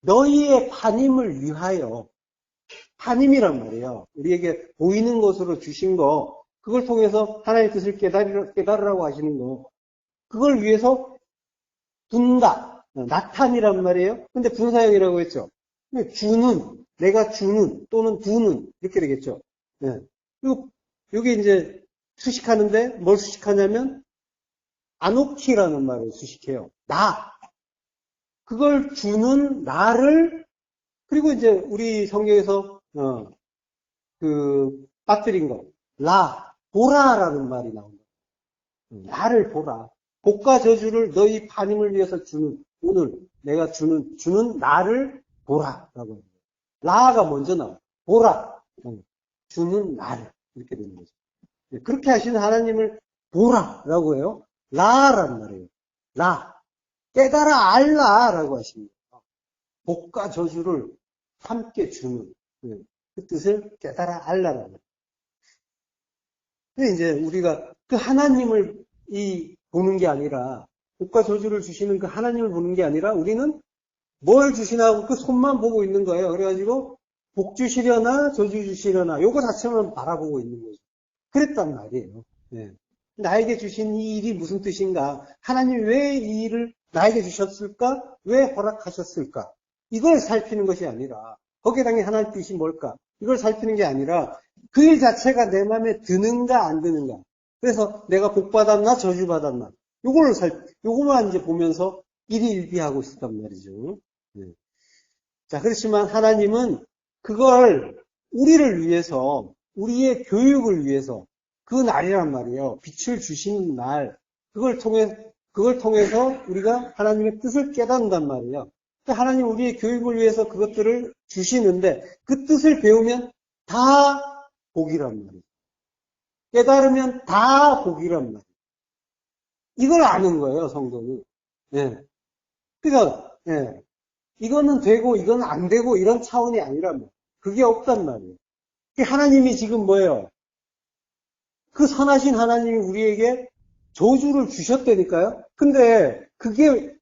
너희의 파님을 위하여 파님이란 말이에요. 우리에게 보이는 것으로 주신 거, 그걸 통해서 하나님의 뜻을 깨달으라고 하시는 거, 그걸 위해서 분다, 나타니란 말이에요. 근데 분사형이라고 했죠. 주는, 내가 주는, 또는 두는, 이렇게 되겠죠. 네. 그리고 여기 이제 수식하는데 뭘 수식하냐면, 아노키라는 말을 수식해요. 나. 그걸 주는 나를, 그리고 이제 우리 성경에서, 빠뜨린 거, 보라라는 말이 나옵니다. 나를 보라. 복과 저주를 너희 파님을 위해서 주는, 오늘 내가 주는 나를 보라라고 합니다. 라가 먼저 나와요. 보라. 주는 나를. 이렇게 되는 거죠. 그렇게 하시는 하나님을 보라라고 해요. 라란 말이에요. 깨달아 알라라고 하십니다. 복과 저주를 함께 주는 그 뜻을 깨달아 알라라는 거예요. 근데 이제 우리가 그 하나님을 보는 게 아니라, 복과 저주를 주시는 그 하나님을 보는 게 아니라, 우리는 뭘 주시나 하고 그 손만 보고 있는 거예요. 그래가지고, 복 주시려나, 저주 주시려나, 요거 자체만 바라보고 있는 거죠. 그랬단 말이에요. 네. 나에게 주신 이 일이 무슨 뜻인가? 하나님이 왜 이 일을 나에게 주셨을까? 왜 허락하셨을까? 이걸 살피는 것이 아니라, 거기에 당연히 하나님의 뜻이 뭘까? 이걸 살피는 게 아니라, 그 일 자체가 내 마음에 드는가 안 드는가. 그래서 내가 복 받았나 저주 받았나. 요거만 이제 보면서 일희일비하고 있었단 말이죠. 네. 자, 그렇지만 하나님은 그걸 우리를 위해서, 우리의 교육을 위해서 그 날이란 말이에요. 빛을 주시는 날. 그걸 통해서 우리가 하나님의 뜻을 깨닫는단 말이에요. 하나님 우리의 교육을 위해서 그것들을 주시는데 그 뜻을 배우면 다 복이란 말이에요. 깨달으면 다 복이란 말이에요. 이걸 아는 거예요, 성도는. 예. 그러니까, 예. 이거는 되고, 이건 안 되고, 이런 차원이 아니란 말이에요. 그게 없단 말이에요. 하나님이 지금 뭐예요? 그 선하신 하나님이 우리에게 저주를 주셨다니까요? 근데, 그게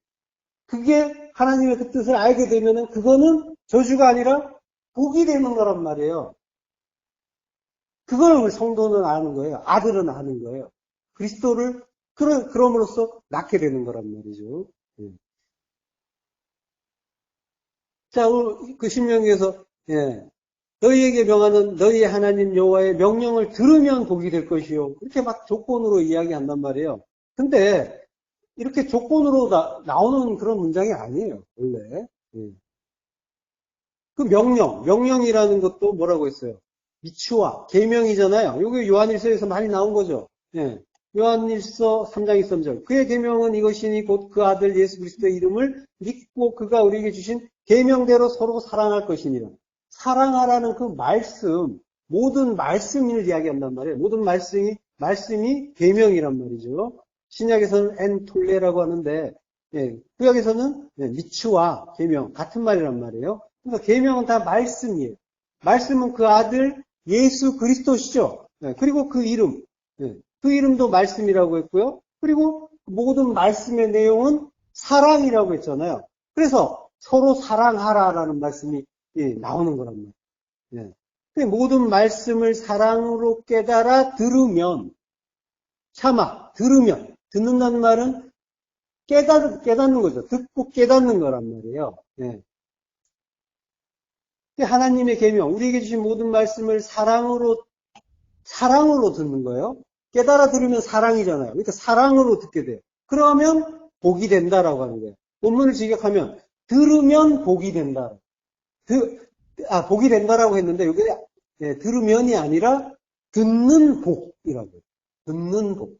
하나님의 그 뜻을 알게 되면은, 그거는 저주가 아니라 복이 되는 거란 말이에요. 그걸 성도는 아는 거예요. 아들은 아는 거예요. 그리스도를 그럼으로써 낳게 되는 거란 말이죠. 예. 자, 그 신명기에서 너희에게 명하는 너희의 하나님 여호와의 명령을 들으면 복이 될 것이요. 그렇게 막 조건으로 이야기한단 말이에요. 근데 이렇게 조건으로 나오는 그런 문장이 아니에요. 원래. 예. 그 명령이라는 것도 뭐라고 했어요? 미추와 계명이잖아요. 이게 요한일서에서 많이 나온 거죠. 예. 요한일서 3장 23절. 그의 계명은 이것이니 곧 그 아들 예수 그리스도의 이름을 믿고 그가 우리에게 주신 계명대로 서로 사랑할 것이니라. 사랑하라는 그 말씀, 모든 말씀을 이야기한단 말이에요. 모든 말씀이 계명이란 말이죠. 신약에서는 엔톨레라고 하는데, 예, 구약에서는 미츠와 계명 같은 말이란 말이에요. 그러니까 계명은 다 말씀이에요. 말씀은 그 아들 예수 그리스도시죠. 예, 그리고 그 이름, 예, 그 이름도 말씀이라고 했고요. 그리고 모든 말씀의 내용은 사랑이라고 했잖아요. 그래서 서로 사랑하라라는 말씀이 나오는 거란 말이에요. 예. 그 모든 말씀을 사랑으로 깨달아 들으면, 들으면, 듣는다는 말은 깨닫는 거죠. 듣고 깨닫는 거란 말이에요. 예. 하나님의 계명, 우리에게 주신 모든 말씀을 사랑으로 듣는 거예요. 깨달아 들으면 사랑이잖아요. 그러니까 사랑으로 듣게 돼요. 그러면 복이 된다라고 하는 거예요. 본문을 직역하면 들으면 복이 된다. 복이 된다라고 했는데 여기 들으면이 아니라 듣는 복이라고 해요. 듣는 복.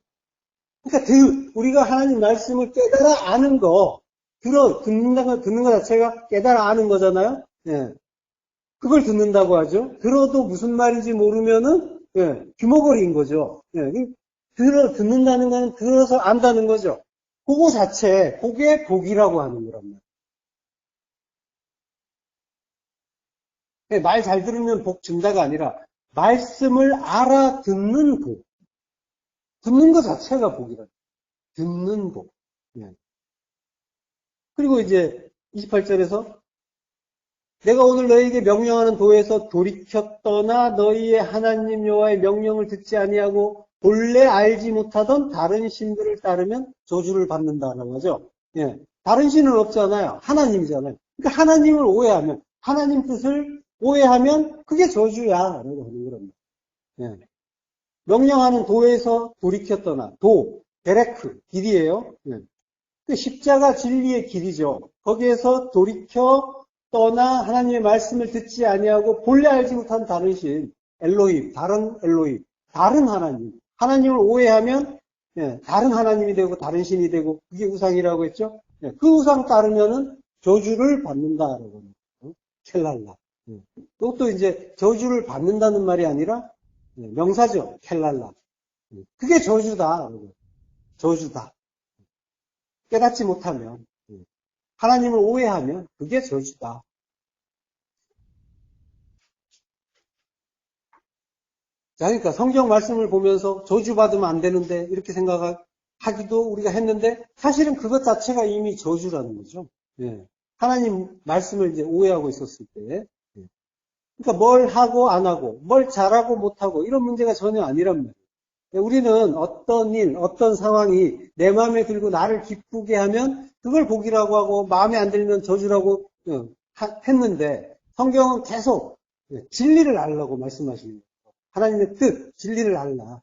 그러니까 우리가 하나님 말씀을 깨달아 아는 거, 듣는 거 자체가 깨달아 아는 거잖아요. 예. 그걸 듣는다고 하죠. 들어도 무슨 말인지 모르면은 규모거리인 거죠. 예. 듣는다는 건 들어서 안다는 거죠. 그거 자체, 그게 복이라고 하는 거란 말이에요. 말 잘 들으면 복 준다가 아니라 말씀을 알아듣는 복. 듣는 것 자체가 복이라. 듣는 복. 예. 그리고 이제 28절에서 내가 오늘 너희에게 명령하는 도에서 돌이켜 떠나 너희의 하나님 여호와의 명령을 듣지 아니하고 본래 알지 못하던 다른 신들을 따르면 저주를 받는다라고 하죠. 예. 다른 신은 없잖아요. 하나님이잖아요. 그러니까 하나님을 오해하면, 하나님 뜻을 오해하면 그게 저주야라고 하는 거랍니다. 예. 명령하는 도에서 돌이켜 떠나, 베레크, 길이에요. 예. 그 십자가 진리의 길이죠. 거기에서 돌이켜 떠나 하나님의 말씀을 듣지 아니하고 본래 알지 못한 다른 신, 엘로힘, 다른 엘로힘, 다른 하나님. 하나님을 오해하면 다른 하나님이 되고 다른 신이 되고 그게 우상이라고 했죠. 그 우상 따르면은 저주를 받는다라고 합니다. 켈랄라. 그것도 이제 저주를 받는다는 말이 아니라 명사죠. 켈랄라. 그게 저주다. 저주다. 깨닫지 못하면, 하나님을 오해하면 그게 저주다. 자, 그러니까 성경 말씀을 보면서 저주받으면 안 되는데 이렇게 생각하기도 우리가 했는데 사실은 그것 자체가 이미 저주라는 거죠. 예. 하나님 말씀을 이제 오해하고 있었을 때. 예. 그러니까 뭘 하고 안 하고, 뭘 잘하고 못하고 이런 문제가 전혀 아니란 말이에요. 우리는 어떤 일, 어떤 상황이 내 마음에 들고 나를 기쁘게 하면 그걸 복이라고 하고 마음에 안 들면 저주라고 했는데 성경은 계속 진리를 알라고 말씀하시는 거예요. 하나님의 뜻, 진리를 알라.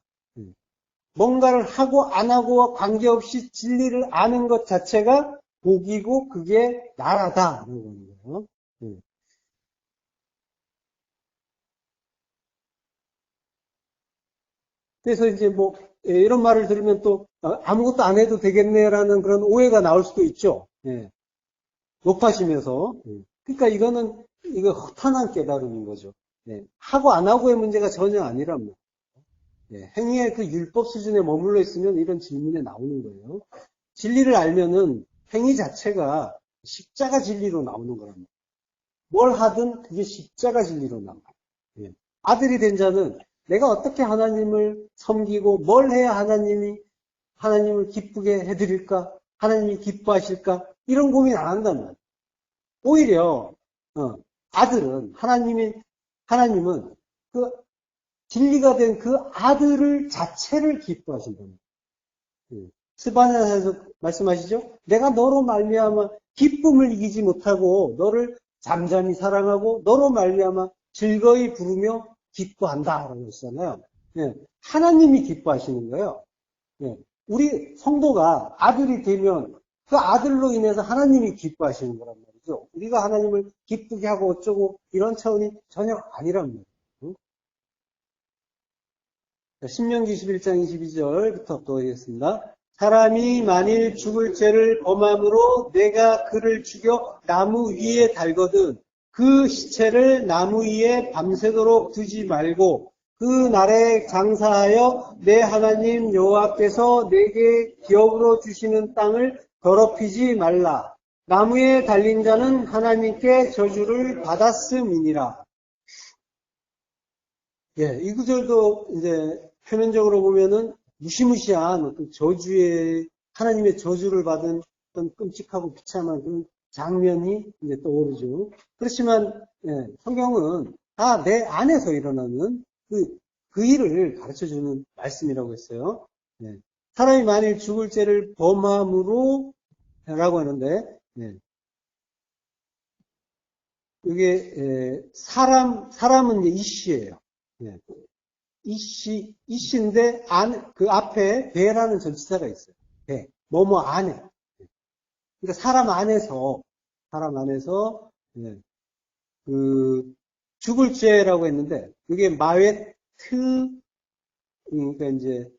뭔가를 하고 안 하고와 관계없이 진리를 아는 것 자체가 복이고 그게 나라다라는 거예요. 그래서 이제 뭐 이런 말을 들으면 또 아무것도 안 해도 되겠네라는 그런 오해가 나올 수도 있죠. 예. 높아지면서. 그러니까 이거 허탄한 깨달음인 거죠. 예. 하고 안 하고의 문제가 전혀 아니란 말이에요. 예. 행위의 그 율법 수준에 머물러 있으면 이런 질문에 나오는 거예요. 진리를 알면은 행위 자체가 십자가 진리로 나오는 거란 말이에요. 뭘 하든 그게 십자가 진리로 나와요. 예. 아들이 된 자는 내가 어떻게 하나님을 섬기고 뭘 해야 하나님을 기쁘게 해드릴까? 하나님이 기뻐하실까? 이런 고민 안 한단 말이에요. 오히려, 아들은, 하나님은 그 진리가 된 그 아들을 자체를 기뻐하신다는 거예요. 스바냐에서 말씀하시죠? 내가 너로 말미암아 기쁨을 이기지 못하고 너를 잠잠히 사랑하고 너로 말미암아 즐거이 부르며 기뻐한다라고 했잖아요. 예, 하나님이 기뻐하시는 거예요. 예, 우리 성도가 아들이 되면 그 아들로 인해서 하나님이 기뻐하시는 거란 말이죠. 우리가 하나님을 기쁘게 하고 어쩌고 이런 차원이 전혀 아니란 말이에요. 신명기 21장 22절부터 또 하겠습니다. 사람이 만일 죽을 죄를 범함으로 내가 그를 죽여 나무 위에 달거든 그 시체를 나무 위에 밤새도록 두지 말고 그 날에 장사하여 내 하나님 여호와께서 내게 기업으로 주시는 땅을 더럽히지 말라. 나무에 달린 자는 하나님께 저주를 받았음이니라. 예, 이 구절도 이제 표면적으로 보면은 무시무시한 어떤 저주의, 하나님의 저주를 받은 어떤 끔찍하고 비참한 그런 장면이 이제 떠오르죠. 그렇지만, 예, 성경은 다 내 안에서 일어나는 그 일을 가르쳐 주는 말씀이라고 했어요. 예, 사람이 만일 죽을 죄를 범함으로 라고 하는데, 예, 이게, 사람은 이제 이씨예요. 예. 이씨인데, 그 앞에 배라는 전치사가 있어요. 배. 뭐뭐 안에. 그러니까 사람 안에서, 예, 그, 죽을 죄라고 했는데, 그게 마웨트, 그러니까 이제,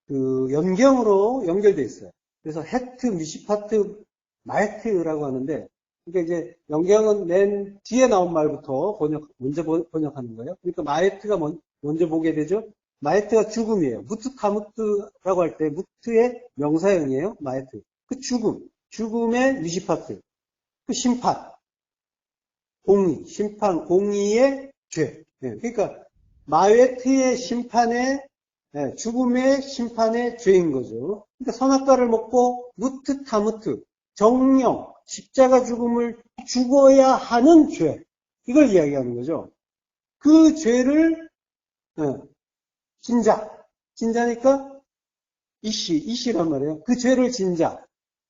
그, 연경으로 연결돼 있어요. 그래서 헤트, 미시파트, 마에트라고 하는데, 그러니까 이제, 연경은 맨 뒤에 나온 말부터 먼저 번역하는 거예요. 그러니까 마에트가 먼저 보게 되죠. 마에트가 죽음이에요. 무트카무트라고 할 때, 무트의 명사형이에요. 마에트. 그 죽음의 미시파트. 그 심판, 공의의 죄. 예, 그러니까, 마에트의 심판의 죽음의 심판의 죄인 거죠. 그러니까 선악과를 먹고 무트 타무트 정령 십자가 죽음을 죽어야 하는 죄 이걸 이야기하는 거죠. 그 죄를 진자니까 이씨란 말이에요. 그 죄를 진자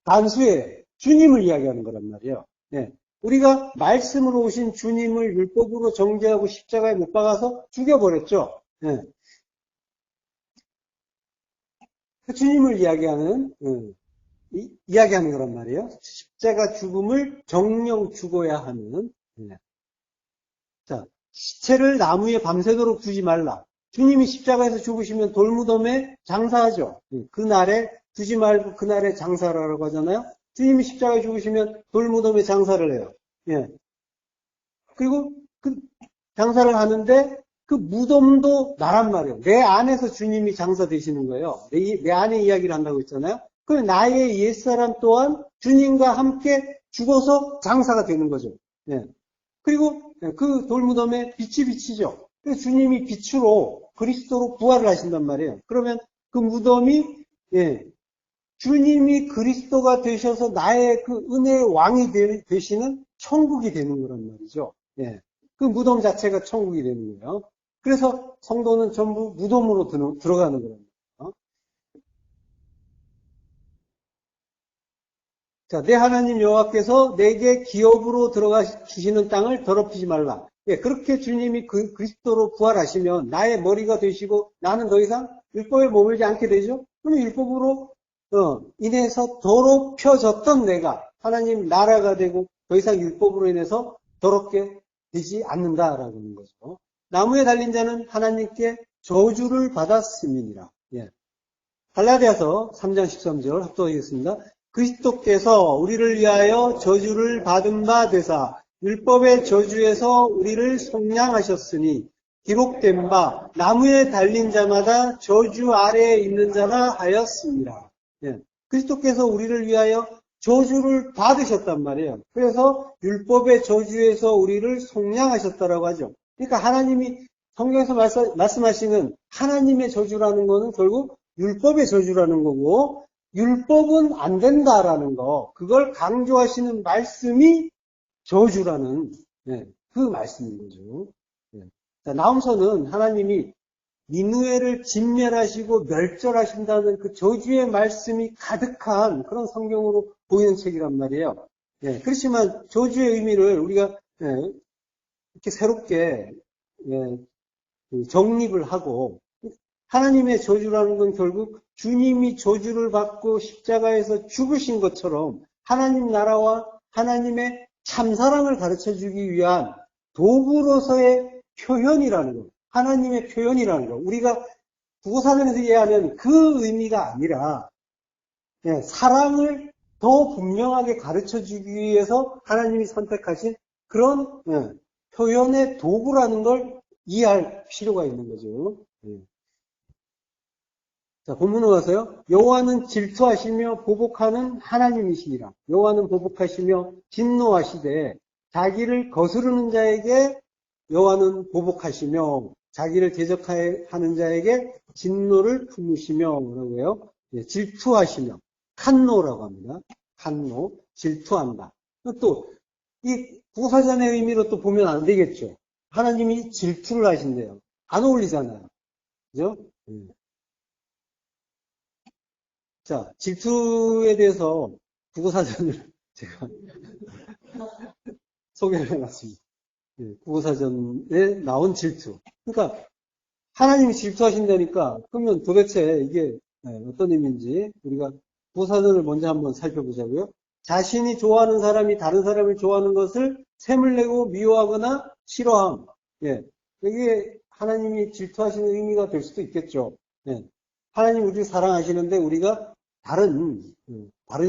단수에 주님을 이야기하는 거란 말이에요. 네. 우리가 말씀으로 오신 주님을 율법으로 정죄하고 십자가에 못 박아서 죽여버렸죠. 네. 주님을 이야기하는 거란 말이에요. 십자가 죽음을 정령 죽어야 하는. 자, 시체를 나무에 밤새도록 두지 말라. 주님이 십자가에서 죽으시면 돌무덤에 장사하죠. 그날에 두지 말고 그날에 장사라고 하잖아요. 주님이 십자가에 죽으시면 돌무덤에 장사를 해요. 예. 그리고 그 장사를 하는데 그 무덤도 나란 말이에요. 내 안에서 주님이 장사 되시는 거예요. 내 안에 이야기를 한다고 했잖아요. 그럼 나의 옛사람 또한 주님과 함께 죽어서 장사가 되는 거죠. 예. 그리고 그 돌무덤에 빛이 비치죠. 그래서 주님이 빛으로 그리스도로 부활을 하신단 말이에요. 그러면 그 무덤이 주님이 그리스도가 되셔서 나의 그 은혜의 왕이 되시는 천국이 되는 거란 말이죠. 예. 그 무덤 자체가 천국이 되는 거예요. 그래서 성도는 전부 무덤으로 들어가는 거란 말이에요. 자, 내 하나님 여호와께서 내게 기업으로 들어가 주시는 땅을 더럽히지 말라. 예, 그렇게 주님이 그리스도로 부활하시면 나의 머리가 되시고 나는 더 이상 율법에 머물지 않게 되죠. 그럼 율법으로 인해서 더럽혀졌던 내가 하나님 나라가 되고 더 이상 율법으로 인해서 더럽게 되지 않는다라고 하는 거죠. 나무에 달린 자는 하나님께 저주를 받았음이니라. 예. 갈라디아서 3장 13절 합독하겠습니다. 그리스도께서 우리를 위하여 저주를 받은 바 되사 율법의 저주에서 우리를 속량하셨으니 기록된 바 나무에 달린 자마다 저주 아래에 있는 자라 하였습니다. 예. 그리스도께서 우리를 위하여 저주를 받으셨단 말이에요. 그래서 율법의 저주에서 우리를 속량하셨다라고 하죠. 그러니까 하나님이 성경에서 말씀하시는 하나님의 저주라는 거는 결국 율법의 저주라는 거고 율법은 안 된다라는 거 그걸 강조하시는 말씀이 저주라는 그 말씀인 거죠. 자, 나홈서는 하나님이 니느웨를 진멸하시고 멸절하신다는 그 저주의 말씀이 가득한 그런 성경으로 보이는 책이란 말이에요. 그렇지만 저주의 의미를 우리가 이렇게 새롭게 정립을 하고 하나님의 저주라는 건 결국 주님이 저주를 받고 십자가에서 죽으신 것처럼 하나님 나라와 하나님의 참사랑을 가르쳐주기 위한 도구로서의 표현이라는 것, 하나님의 표현이라는 것. 우리가 국어사전에서 이해하는 그 의미가 아니라 예, 사랑을 더 분명하게 가르쳐 주기 위해서 하나님이 선택하신 그런 표현의 도구라는 걸 이해할 필요가 있는 거죠. 예. 자, 본문으로 가서요. 여호와는 질투하시며 보복하는 하나님이시니라. 여호와는 보복하시며 진노하시되 자기를 거스르는 자에게 여호와는 보복하시며 자기를 대적하는 자에게 진노를 품으시며 뭐라고요? 예, 질투하시며 칸노라고 합니다. 칸노, 질투한다. 또 이 부사전의 의미로 또 보면 안 되겠죠. 하나님이 질투를 하신대요. 안 어울리잖아요. 그죠? 자, 질투에 대해서 국어사전을 제가 소개를 해놨습니다. 국어사전에 나온 질투. 그러니까 하나님이 질투하신다니까 그러면 도대체 이게 어떤 의미인지 우리가 국어사전을 먼저 한번 살펴보자고요. 자신이 좋아하는 사람이 다른 사람을 좋아하는 것을 샘을 내고 미워하거나 싫어함. 예, 이게 하나님이 질투하시는 의미가 될 수도 있겠죠. 예, 하나님 우리를 사랑하시는데 우리가 다른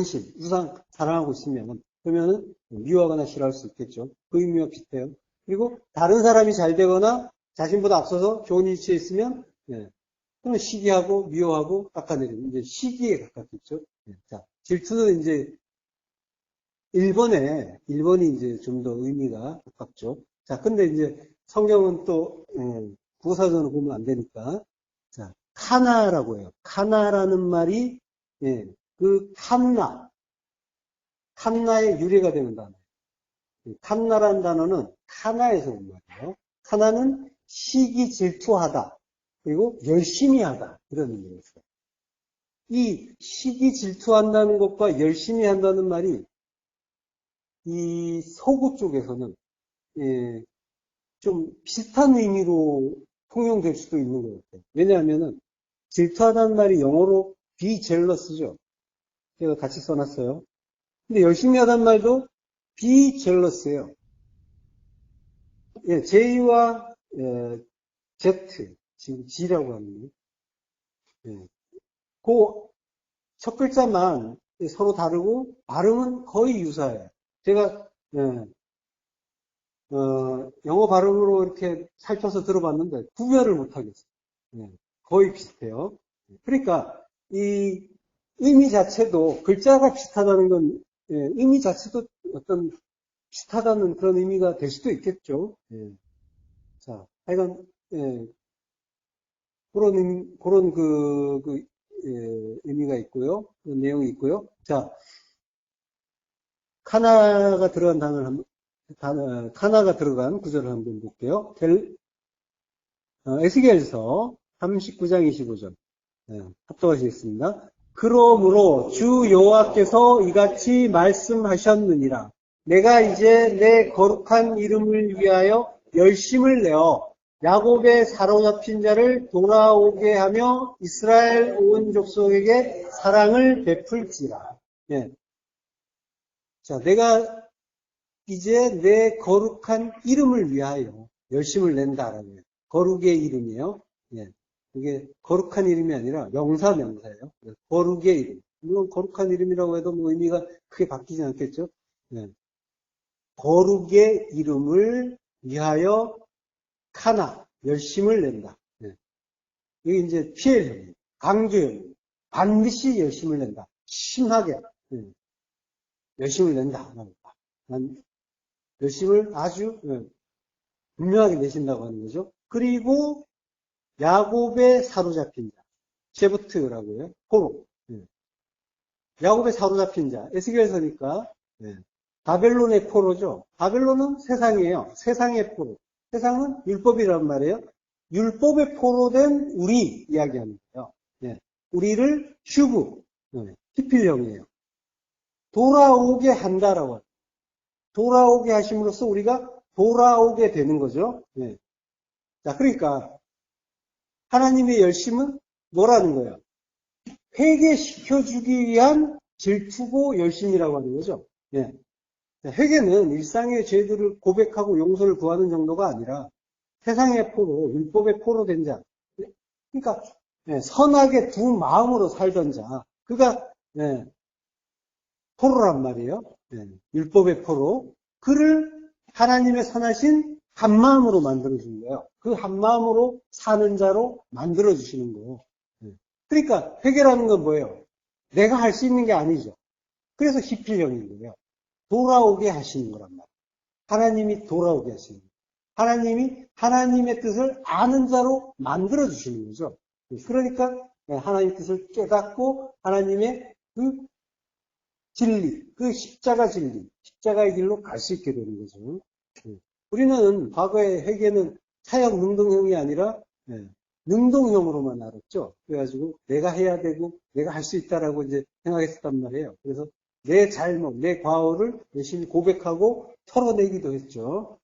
신, 우상 사랑하고 있으면 그러면은 미워하거나 싫어할 수 있겠죠. 그 의미와 비슷해요. 그리고 다른 사람이 잘 되거나 자신보다 앞서서 좋은 위치에 있으면 그러면 시기하고 미워하고 깎아내리는 이제 시기에 가깝겠죠. 자, 질투는 이제 1번이 이제 좀 더 의미가 가깝죠. 자, 근데 이제 성경은 또 구사전을 보면 안 되니까 자, 카나라고 해요. 카나라는 말이 그 칸나의 유래가 되는 단어. 칸나라는 단어는 카나에서 온 말이에요. 카나는 시기 질투하다. 그리고 열심히 하다. 이런 의미가 있어요. 이 시기 질투한다는 것과 열심히 한다는 말이 이 서구 쪽에서는 좀 비슷한 의미로 통용될 수도 있는 것 같아요. 왜냐하면은 질투하다는 말이 영어로 be jealous죠. 제가 같이 써놨어요. 근데 열심히 하다는 말도 be jealous예요. 예, J와 Z, 지금 G라고 합니다. 예, 그 첫 글자만 서로 다르고 발음은 거의 유사해요. 제가 영어 발음으로 이렇게 살펴서 들어봤는데 구별을 못하겠어요. 거의 비슷해요. 그러니까 이 의미 자체도 글자가 비슷하다는 건 의미 자체도 어떤 비슷하다는 그런 의미가 될 수도 있겠죠. 자, 하여간 그런 의미가 있고요. 그런 내용이 있고요. 자, 카나가 들어간 카나가 들어간 구절을 한번 볼게요. 에스겔서 39장 25절. 합독하시겠습니다. 그러므로 주 여호와께서 이같이 말씀하셨느니라. 내가 이제 내 거룩한 이름을 위하여 열심을 내어 야곱의 사로잡힌 자를 돌아오게 하며 이스라엘 온 족속에게 사랑을 베풀지라. 예. 자, 내가 이제 내 거룩한 이름을 위하여 열심을 낸다라고 해요. 거룩의 이름이에요. 예. 이게 거룩한 이름이 아니라 명사예요. 거룩의 이름. 물론 거룩한 이름이라고 해도 뭐 의미가 크게 바뀌지 않겠죠. 예. 거룩의 이름을 위하여 카나, 열심을 낸다. 예. 이게 이제 피해요. 강조예요. 반드시 열심을 낸다. 심하게 열심을 낸다. 열심을 아주 분명하게 내신다고 하는 거죠. 그리고 야곱의 사로잡힌 자, 셰부트라고 해요. 포로. 야곱의 사로잡힌 자, 에스겔서니까 바벨론의 포로죠. 바벨론은 세상이에요. 세상의 포로. 세상은 율법이란 말이에요. 율법의 포로 된 우리 이야기하는 거예요. 우리를 슈브, 히필형이에요. 돌아오게 한다라고 해요. 돌아오게 하심으로써 우리가 돌아오게 되는 거죠. 자, 그러니까 하나님의 열심은 뭐라는 거예요? 회개시켜주기 위한 질투고 열심이라고 하는 거죠. 회개는 일상의 죄들을 고백하고 용서를 구하는 정도가 아니라 세상의 포로, 율법의 포로 된 자. 그러니까 선하게 두 마음으로 살던 자. 그가 예, 포로란 말이에요. 예, 율법의 포로. 그를 하나님의 선하신 한마음으로 만들어준 거예요. 그 한마음으로 사는 자로 만들어주시는 거예요. 예. 그러니까 회개라는 건 뭐예요? 내가 할 수 있는 게 아니죠. 그래서 히필령인 거예요. 돌아오게 하시는 거란 말이에요. 하나님이 돌아오게 하시는 거예요. 하나님이 하나님의 뜻을 아는 자로 만들어주시는 거죠. 그러니까 하나님의 뜻을 깨닫고 하나님의 그 진리, 그 십자가 진리, 십자가의 길로 갈 수 있게 되는 거죠. 우리는 과거의 회개는 사역 능동형이 아니라 능동형으로만 알았죠. 그래가지고 내가 해야 되고 내가 할 수 있다라고 이제 생각했었단 말이에요. 그래서 내 잘못, 내 과오를 열심히 고백하고 털어내기도 했죠.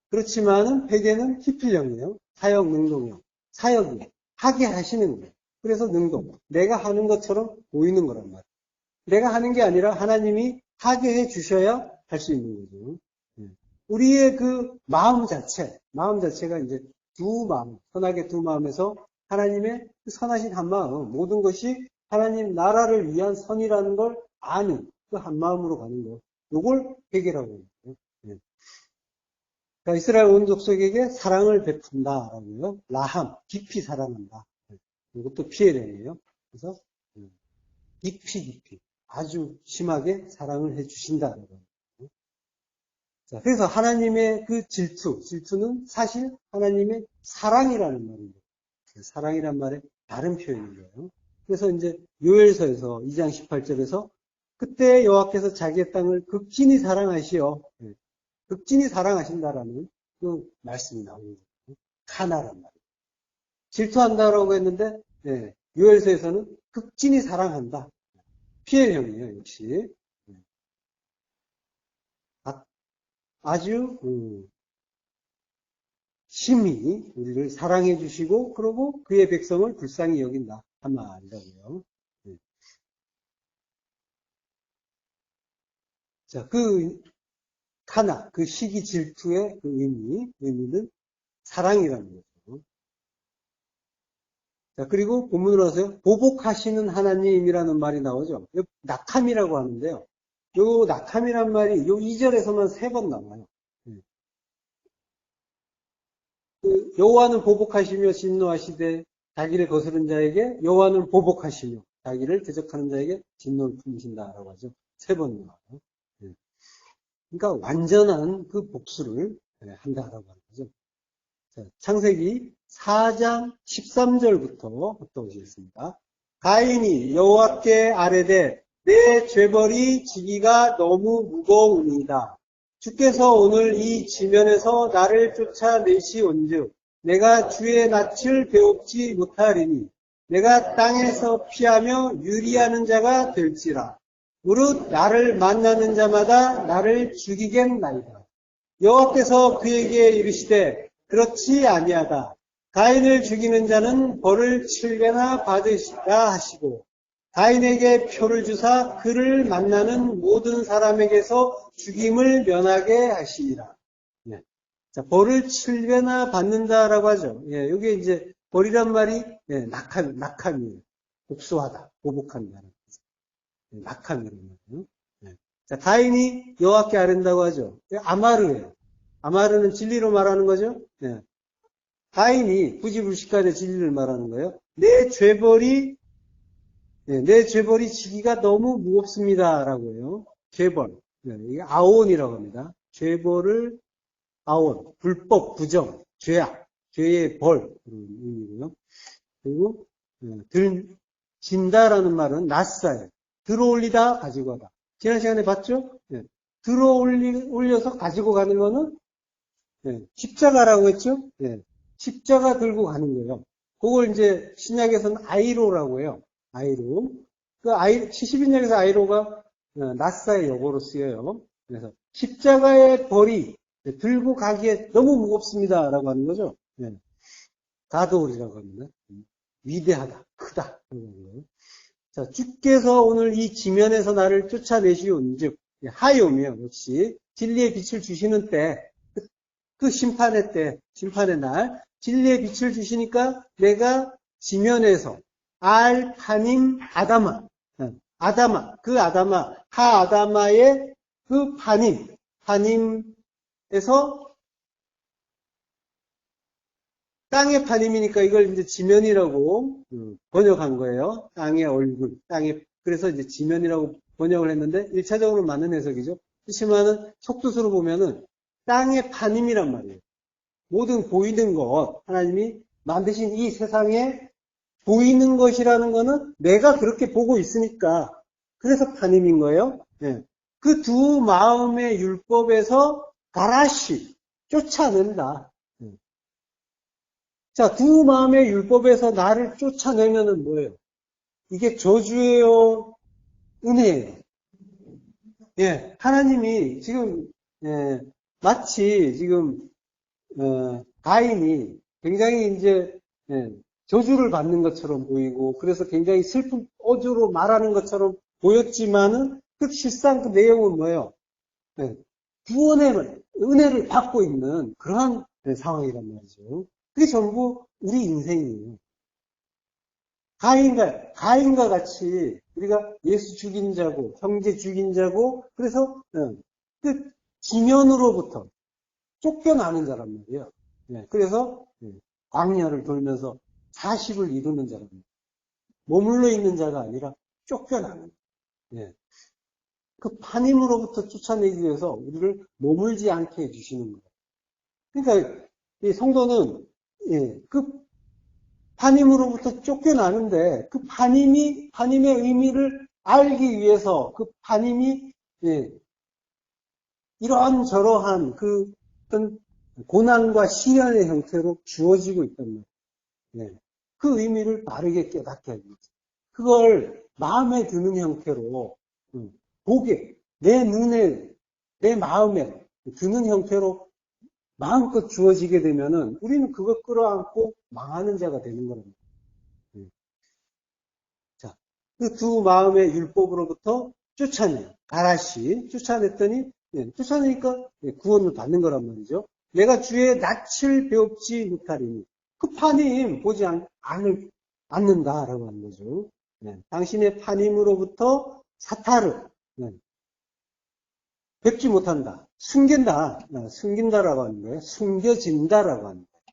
그렇지만은 회개는 히필형이에요. 사역 능동형. 사역이 하게 하시는 거예요. 그래서 능동. 내가 하는 것처럼 보이는 거란 말이에요. 내가 하는 게 아니라 하나님이 하게 해 주셔야 할 수 있는 거죠. 우리의 그 마음 자체가 이제 두 마음, 선하게 두 마음에서 하나님의 그 선하신 한 마음, 모든 것이 하나님 나라를 위한 선이라는 걸 아는 그 한 마음으로 가는 거. 요걸 회개라고 해요. 그러니까 이스라엘 온 족속에게 사랑을 베푼다라고요. 라함, 깊이 사랑한다. 이것도 피해령이에요. 그래서 깊이 아주 심하게 사랑을 해주신다라고 해요. 자, 그래서 하나님의 그 질투는 사실 하나님의 사랑이라는 말입니다. 사랑이란 말의 다른 표현인 거예요. 그래서 이제 요엘서에서 2장 18절에서 그때 여호와께서 자기의 땅을 극진히 사랑하시어 극진히 사랑하신다라는 그 말씀이 나오는 거예요. 카나란 말이에요. 질투한다라고 했는데 요엘서에서는 극진히 사랑한다. 피엘형이에요, 역시. 아주 심히 우리를 사랑해 주시고 그러고 그의 백성을 불쌍히 여긴다 한 말이라고요. 자, 그 카나, 그 시기 질투의 그 의미는 사랑이라는 거죠. 자, 그리고 본문으로 와서요. 보복하시는 하나님이라는 말이 나오죠. 낙함이라고 하는데요. 요 낙함이란 말이 요 2절에서만 3번 나와요. 여호와는 보복하시며 진노하시되 자기를 거스른 자에게 여호와는 보복하시며 자기를 대적하는 자에게 진노를 품으신다라고 하죠. 3번 나와요. 그러니까 완전한 그 복수를 한다라고 하는 거죠. 자, 창세기 4장 13절부터 보시겠습니다. 가인이 여호와께 아뢰되 내 죄벌이 지기가 너무 무거우니이다. 주께서 오늘 이 지면에서 나를 쫓아내시온즉 내가 주의 낯을 배웁지 못하리니 내가 땅에서 피하며 유리하는 자가 될지라. 무릇 나를 만나는 자마다 나를 죽이겠나이다. 여호와께서 그에게 이르시되 그렇지 아니하다. 가인을 죽이는 자는 벌을 7배나 받으시라 하시고 가인에게 표를 주사 그를 만나는 모든 사람에게서 죽임을 면하게 하시니라. 네. 자, 벌을 7배나 받는다라고 하죠. 예, 이게 이제 벌이란 말이 낙함이에요. 복수하다, 보복한다는 거죠. 낙함이라는 말이에요. 네. 자, 가인이 여호와께 아른다고 하죠. 아마르예요. 아마르는 진리로 말하는 거죠. 네. 가인이 부지불식간의 진리를 말하는 거예요. 내 죄벌이 지기가 너무 무겁습니다라고 해요. 죄벌. 이게 아온이라고 합니다. 죄벌을 아온, 불법, 부정, 죄악, 죄의 벌 그런 의미고요. 그리고 진다라는 말은 낫사예요. 들어올리다 가지고 가다. 지난 시간에 봤죠? 들어올려서 가지고 가는 거는 십자가라고 했죠? 십자가 들고 가는 거예요. 그걸 이제 신약에서는 아이로라고 해요. 아이로. 그 70인역에서 아이로가 낫사의 역어로 쓰여요. 그래서 십자가의 벌이 들고 가기에 너무 무겁습니다라고 하는 거죠. 가도리라고 합니다. 위대하다, 크다. 자, 주께서 오늘 이 지면에서 나를 쫓아내시온즉 하요며 역시 진리의 빛을 주시는 때, 그 심판의 때, 심판의 날, 진리의 빛을 주시니까 내가 지면에서 알파님 아다마. 아다마, 그 아다마, 하 아다마의 그 파님에서 땅의 파님이니까 이걸 이제 지면이라고 번역한 거예요. 땅의 얼굴, 그래서 이제 지면이라고 번역을 했는데 1차적으로 맞는 해석이죠. 그렇지만은 속뜻으로 보면은 땅의 파님이란 말이에요. 모든 보이는 것, 하나님이 만드신 이 세상에 보이는 것이라는 거는 내가 그렇게 보고 있으니까 그래서 파님인 거예요. 네. 그 두 마음의 율법에서 가라시 쫓아낸다. 자, 두 마음의 율법에서 나를 쫓아내면은 뭐예요? 이게 저주예요, 은혜예요. 예, 하나님이 지금 마치 지금 가인이 굉장히 이제 저주를 받는 것처럼 보이고 그래서 굉장히 슬픈 어조로 말하는 것처럼 보였지만은 그 실상 그 내용은 뭐예요? 구원의 은혜를 받고 있는 그러한 상황이란 말이죠. 그게 전부 우리 인생이에요. 가인과 같이 우리가 예수 죽인 자고 형제 죽인 자고 그래서 그 지면으로부터 쫓겨나는 자란 말이에요. 그래서 광야를 돌면서 40을 이루는 자란 말이에요. 머물러 있는 자가 아니라 쫓겨나는. 그 파님으로부터 쫓아내기 위해서 우리를 머물지 않게 해주시는 거예요. 그러니까 이 성도는 그 파님으로부터 쫓겨나는데 그 파님의 의미를 알기 위해서 그 파님이 이런저러한 그 어떤 고난과 시련의 형태로 주어지고 있단 말이에요. 그 의미를 바르게 깨닫게 하는 거죠. 그걸 마음에 드는 형태로 보게 내 눈에 내 마음에 드는 형태로 마음껏 주어지게 되면은 우리는 그것 끌어안고 망하는 자가 되는 겁니다. 자, 그 두 마음의 율법으로부터 쫓아내요. 가라시 쫓아냈더니 쫓아내니까 구원을 받는 거란 말이죠. 내가 주의 낯을 배웁지 못하리니 그 파님 보지 않는다라고 하는 거죠. 당신의 파님으로부터 사타를 뵙지 못한다. 숨긴다라고 하는 거예요. 숨겨진다라고 하는 거예요.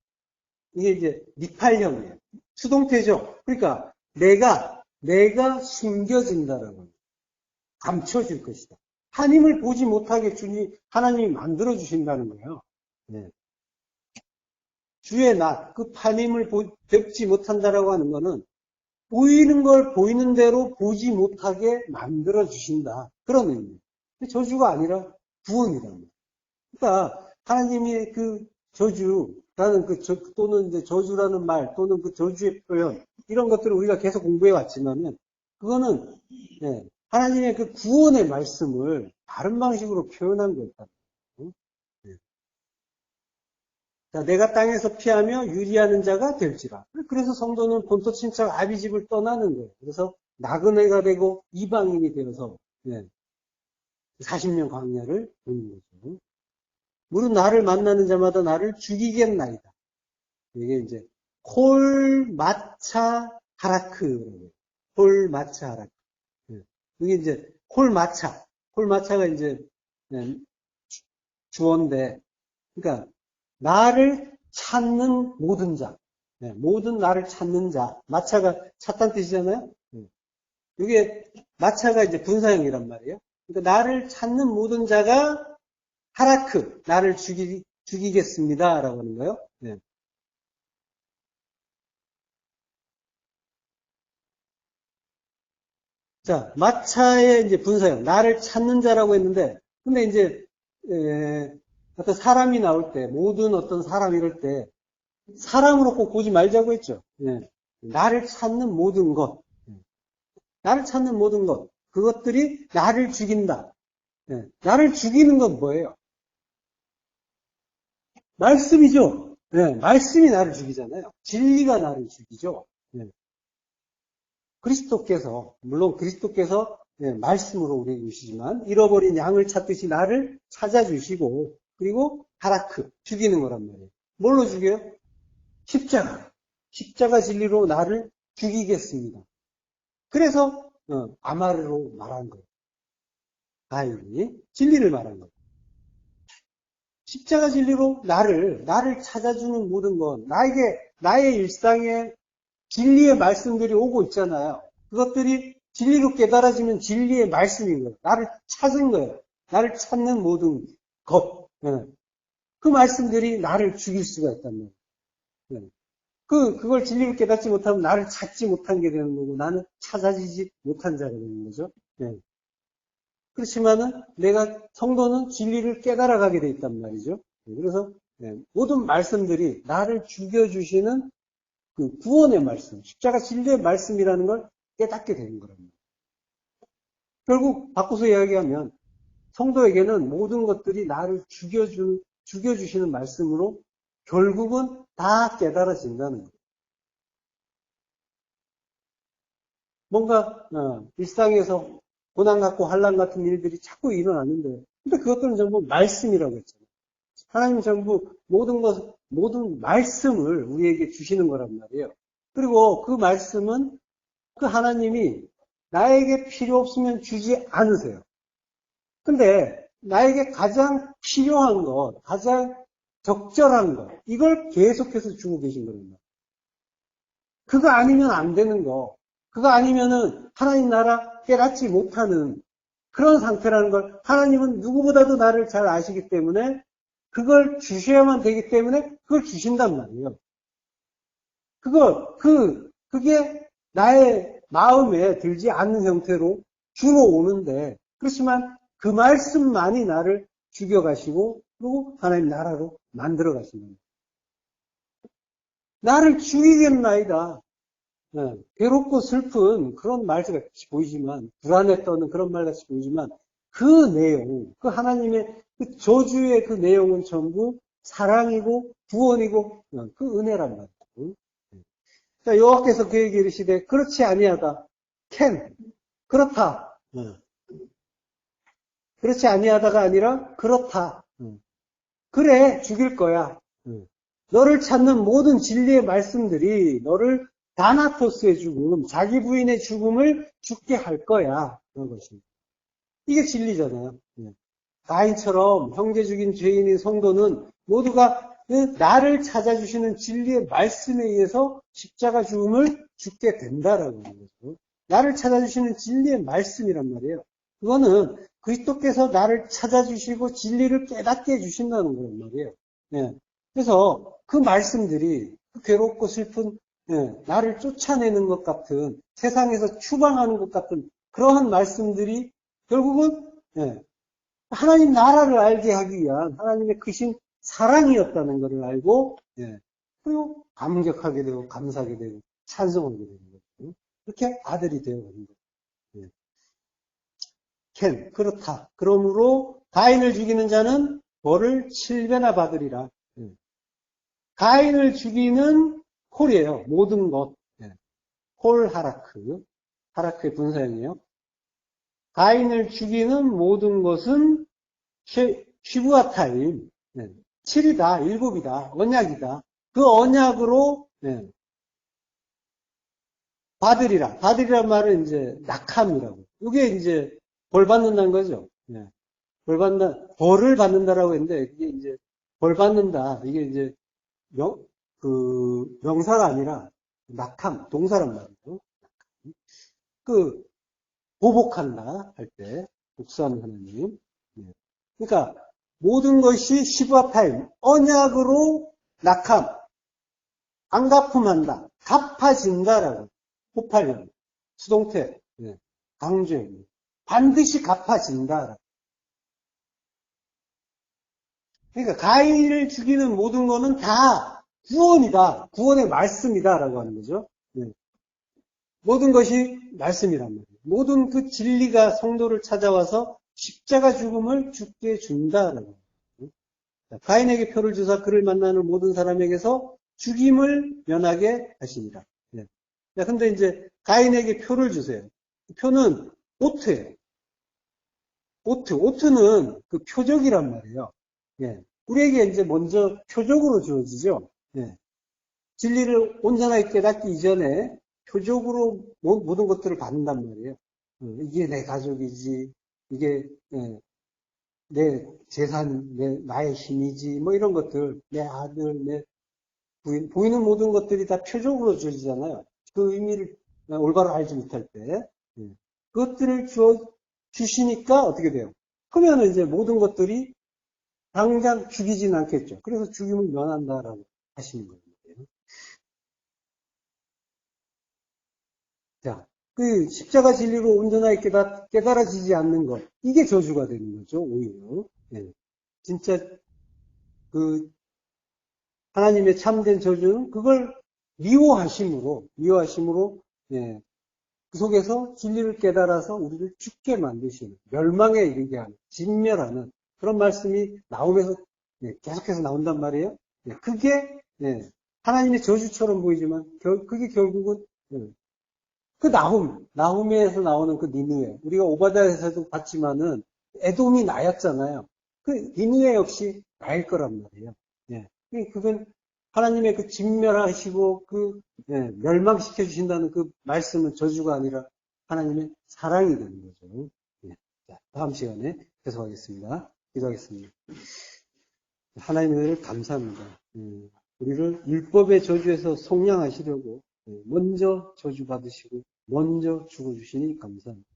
이게 이제 미팔형이에요. 수동태죠. 그러니까 내가 숨겨진다라고 하는 거예요. 감춰질 것이다. 하나님을 보지 못하게 하나님이 만들어 주신다는 거예요. 주의 낯, 그 하나님을 뵙지 못한다라고 하는 거는 보이는 걸 보이는 대로 보지 못하게 만들어 주신다. 그런 의미예요. 저주가 아니라 구원이란 말이에요. 그러니까 하나님의 그 저주라는 또는 이제 저주라는 말 또는 그 저주의 표현 이런 것들을 우리가 계속 공부해 왔지만은 그거는 하나님의 그 구원의 말씀을 다른 방식으로 표현한 거였다. 자, 내가 땅에서 피하며 유리하는 자가 될지라. 그래서 성도는 본토 친척 아비집을 떠나는 거예요. 그래서 나그네가 되고 이방인이 되어서 40년 광야를 도는 거죠. 무릇 나를 만나는 자마다 나를 죽이겠나이다. 이게 이제 콜 마차 하라크라고. 콜 마차 하라크. 이게 이제 콜 마차가 이제 주어인데, 그러니까 나를 찾는 모든 자, 모든 나를 찾는 자. 마차가 찾다는 뜻이잖아요. 이게 마차가 이제 분사형이란 말이에요. 그러니까 나를 찾는 모든 자가 하라크, 나를 죽이겠습니다. 라고 하는 거예요. 자, 마차의 이제 분사형, 나를 찾는 자라고 했는데, 근데 이제, 어떤 사람이 나올 때, 모든 어떤 사람 이럴 때, 사람으로 꼭 보지 말자고 했죠. 나를 찾는 모든 것. 나를 찾는 모든 것. 그것들이 나를 죽인다. 나를 죽이는 건 뭐예요? 말씀이죠. 말씀이 나를 죽이잖아요. 진리가 나를 죽이죠. 물론 그리스도께서 말씀으로 우리에게 주시지만 잃어버린 양을 찾듯이 나를 찾아주시고 그리고 하라크, 죽이는 거란 말이에요. 뭘로 죽여요? 십자가 진리로 나를 죽이겠습니다. 그래서 아마르로 말한 거예요. 가인이 진리를 말한 거예요. 십자가 진리로 나를 찾아주는 모든 건 나의 일상에 진리의 말씀들이 오고 있잖아요. 그것들이 진리로 깨달아지면 진리의 말씀인 거예요. 나를 찾은 거예요. 나를 찾는 모든 것. 그 말씀들이 나를 죽일 수가 있단 말이에요. 그걸 진리로 깨닫지 못하면 나를 찾지 못한 게 되는 거고, 나는 찾아지지 못한 자가 되는 거죠. 그렇지만은 성도는 진리를 깨달아가게 돼 있단 말이죠. 그래서 모든 말씀들이 나를 죽여주시는 그 구원의 말씀, 십자가 진리의 말씀이라는 걸 깨닫게 되는 거랍니다. 결국 바꿔서 이야기하면 성도에게는 모든 것들이 나를 죽여주시는 말씀으로 결국은 다 깨달아진다는 거예요. 뭔가 일상에서 고난 같고 환난 같은 일들이 자꾸 일어나는데, 근데 그것들은 전부 말씀이라고 했잖아요. 하나님은 전부 모든 말씀을 우리에게 주시는 거란 말이에요. 그리고 그 말씀은 그 하나님이 나에게 필요 없으면 주지 않으세요. 근데 나에게 가장 필요한 것, 가장 적절한 것, 이걸 계속해서 주고 계신 겁니다. 그거 아니면 안 되는 거, 그거 아니면은 하나님 나라 깨닫지 못하는 그런 상태라는 걸 하나님은 누구보다도 나를 잘 아시기 때문에 그걸 주셔야만 되기 때문에 그걸 주신단 말이에요. 그게 나의 마음에 들지 않는 형태로 주로 오는데, 그렇지만 그 말씀만이 나를 죽여가시고, 그리고 하나님 나라로 만들어 가시는 거예요. 나를 죽이겠나이다. 괴롭고 슬픈 그런 말같이 보이지만, 불안에 떠는 그런 말같이 보이지만, 그 내용, 그 하나님의 그 저주의 그 내용은 전부 사랑이고 구원이고 그 은혜란 말이에요. 자, 여호와께서 그에게 이르시되 그렇지 아니하다. 그렇다. 그렇지 아니하다가 아니라 그렇다. 그래, 죽일 거야. 너를 찾는 모든 진리의 말씀들이 너를 다나토스의 죽음, 자기 부인의 죽음을 죽게 할 거야. 그런 것입니다. 이게 진리잖아요. 가인처럼 형제 죽인 죄인인 성도는 모두가 나를 찾아주시는 진리의 말씀에 의해서 십자가 죽음을 죽게 된다라고 하는 거죠. 나를 찾아주시는 진리의 말씀이란 말이에요. 그거는 그리스도께서 나를 찾아주시고 진리를 깨닫게 해주신다는 거란 말이에요. 그래서 그 말씀들이 괴롭고 슬픈 나를 쫓아내는 것 같은 세상에서 추방하는 것 같은 그러한 말씀들이 결국은 하나님 나라를 알게 하기 위한 하나님의 크신 사랑이었다는 것을 알고 그리고 감격하게 되고 감사하게 되고 찬송하게 되는 거죠. 그렇게 아들이 되어가는 거죠. 그렇다. 그러므로 가인을 죽이는 자는 벌을 7배나 받으리라. 가인을 죽이는 콜이에요. 모든 것. 콜 하라크의 분사형이에요. 가인을 죽이는 모든 것은 쉬부아타임. 7이다, 7이다, 언약이다. 그 언약으로 받으리라. 받으리란 말은 이제 낙함이라고. 이게 이제 벌 받는다는 거죠. 벌을 받는다라고 했는데 이게 이제 벌 받는다. 이게 이제 명사가 아니라 낙함, 동사란 말이죠. 보복한다 할 때 복수하는 하나님. 그러니까 모든 것이 시부아타임, 언약으로 낙함, 안갚음한다, 갚아진다라고. 호팔령, 수동태, 강조형, 반드시 갚아진다라고. 그러니까 가인을 죽이는 모든 거는 다 구원이다, 구원의 말씀이다라고 하는 거죠. 모든 것이 말씀이란 말이에요. 모든 그 진리가 성도를 찾아와서 십자가 죽음을 죽게 준다라고. 가인에게 표를 주사 그를 만나는 모든 사람에게서 죽임을 면하게 하십니다. 근데 이제 가인에게 표를 주세요. 표는 오트예요. 오트는 그 표적이란 말이에요. 우리에게 이제 먼저 표적으로 주어지죠. 진리를 온전하게 깨닫기 이전에 표적으로 모든 것들을 받는단 말이에요. 이게 내 가족이지, 이게 내 재산, 나의 힘이지, 뭐 이런 것들, 내 아들, 내 부인, 보이는 모든 것들이 다 표적으로 주어지잖아요. 그 의미를 올바로 알지 못할 때. 그것들을 주시니까 어떻게 돼요? 그러면 이제 모든 것들이 당장 죽이진 않겠죠. 그래서 죽임을 면한다라고 하시는 거예요. 자, 그 십자가 진리로 온전하게 깨달아지지 않는 것. 이게 저주가 되는 거죠, 오히려. 진짜 그 하나님의 참된 저주는 그걸 미워하심으로, 그 속에서 진리를 깨달아서 우리를 죽게 만드시는, 멸망에 이르게 하는, 진멸하는 그런 말씀이 나오면서 계속해서 나온단 말이에요. 그게 하나님의 저주처럼 보이지만 그게 결국은 그 나훔에서 나오는 그 니느웨, 우리가 오바댜에서도 봤지만은 에돔이 나였잖아요. 그 니느웨 역시 나일 거란 말이에요. 그건 하나님의 그 진멸하시고 멸망시켜 주신다는 그 말씀은 저주가 아니라 하나님의 사랑이 되는 거죠. 자, 다음 시간에 계속하겠습니다. 기도하겠습니다. 하나님 은혜를 감사합니다. 우리를 율법의 저주에서 속량하시려고 먼저 저주 받으시고 먼저 죽어주시니 감사합니다.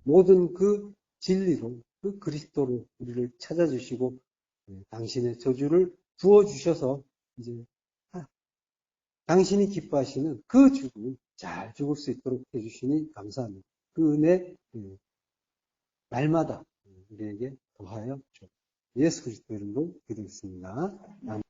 모든 그 진리로 그 그리스도로 우리를 찾아주시고 당신의 저주를 부어주셔서 이제 당신이 기뻐하시는 그 죽음 잘 죽을 수 있도록 해주시니 감사합니다. 그 은혜 날마다 우리에게 더하여 주옵소서. 예수 그리스도 이름으로 기도했습니다. 아멘.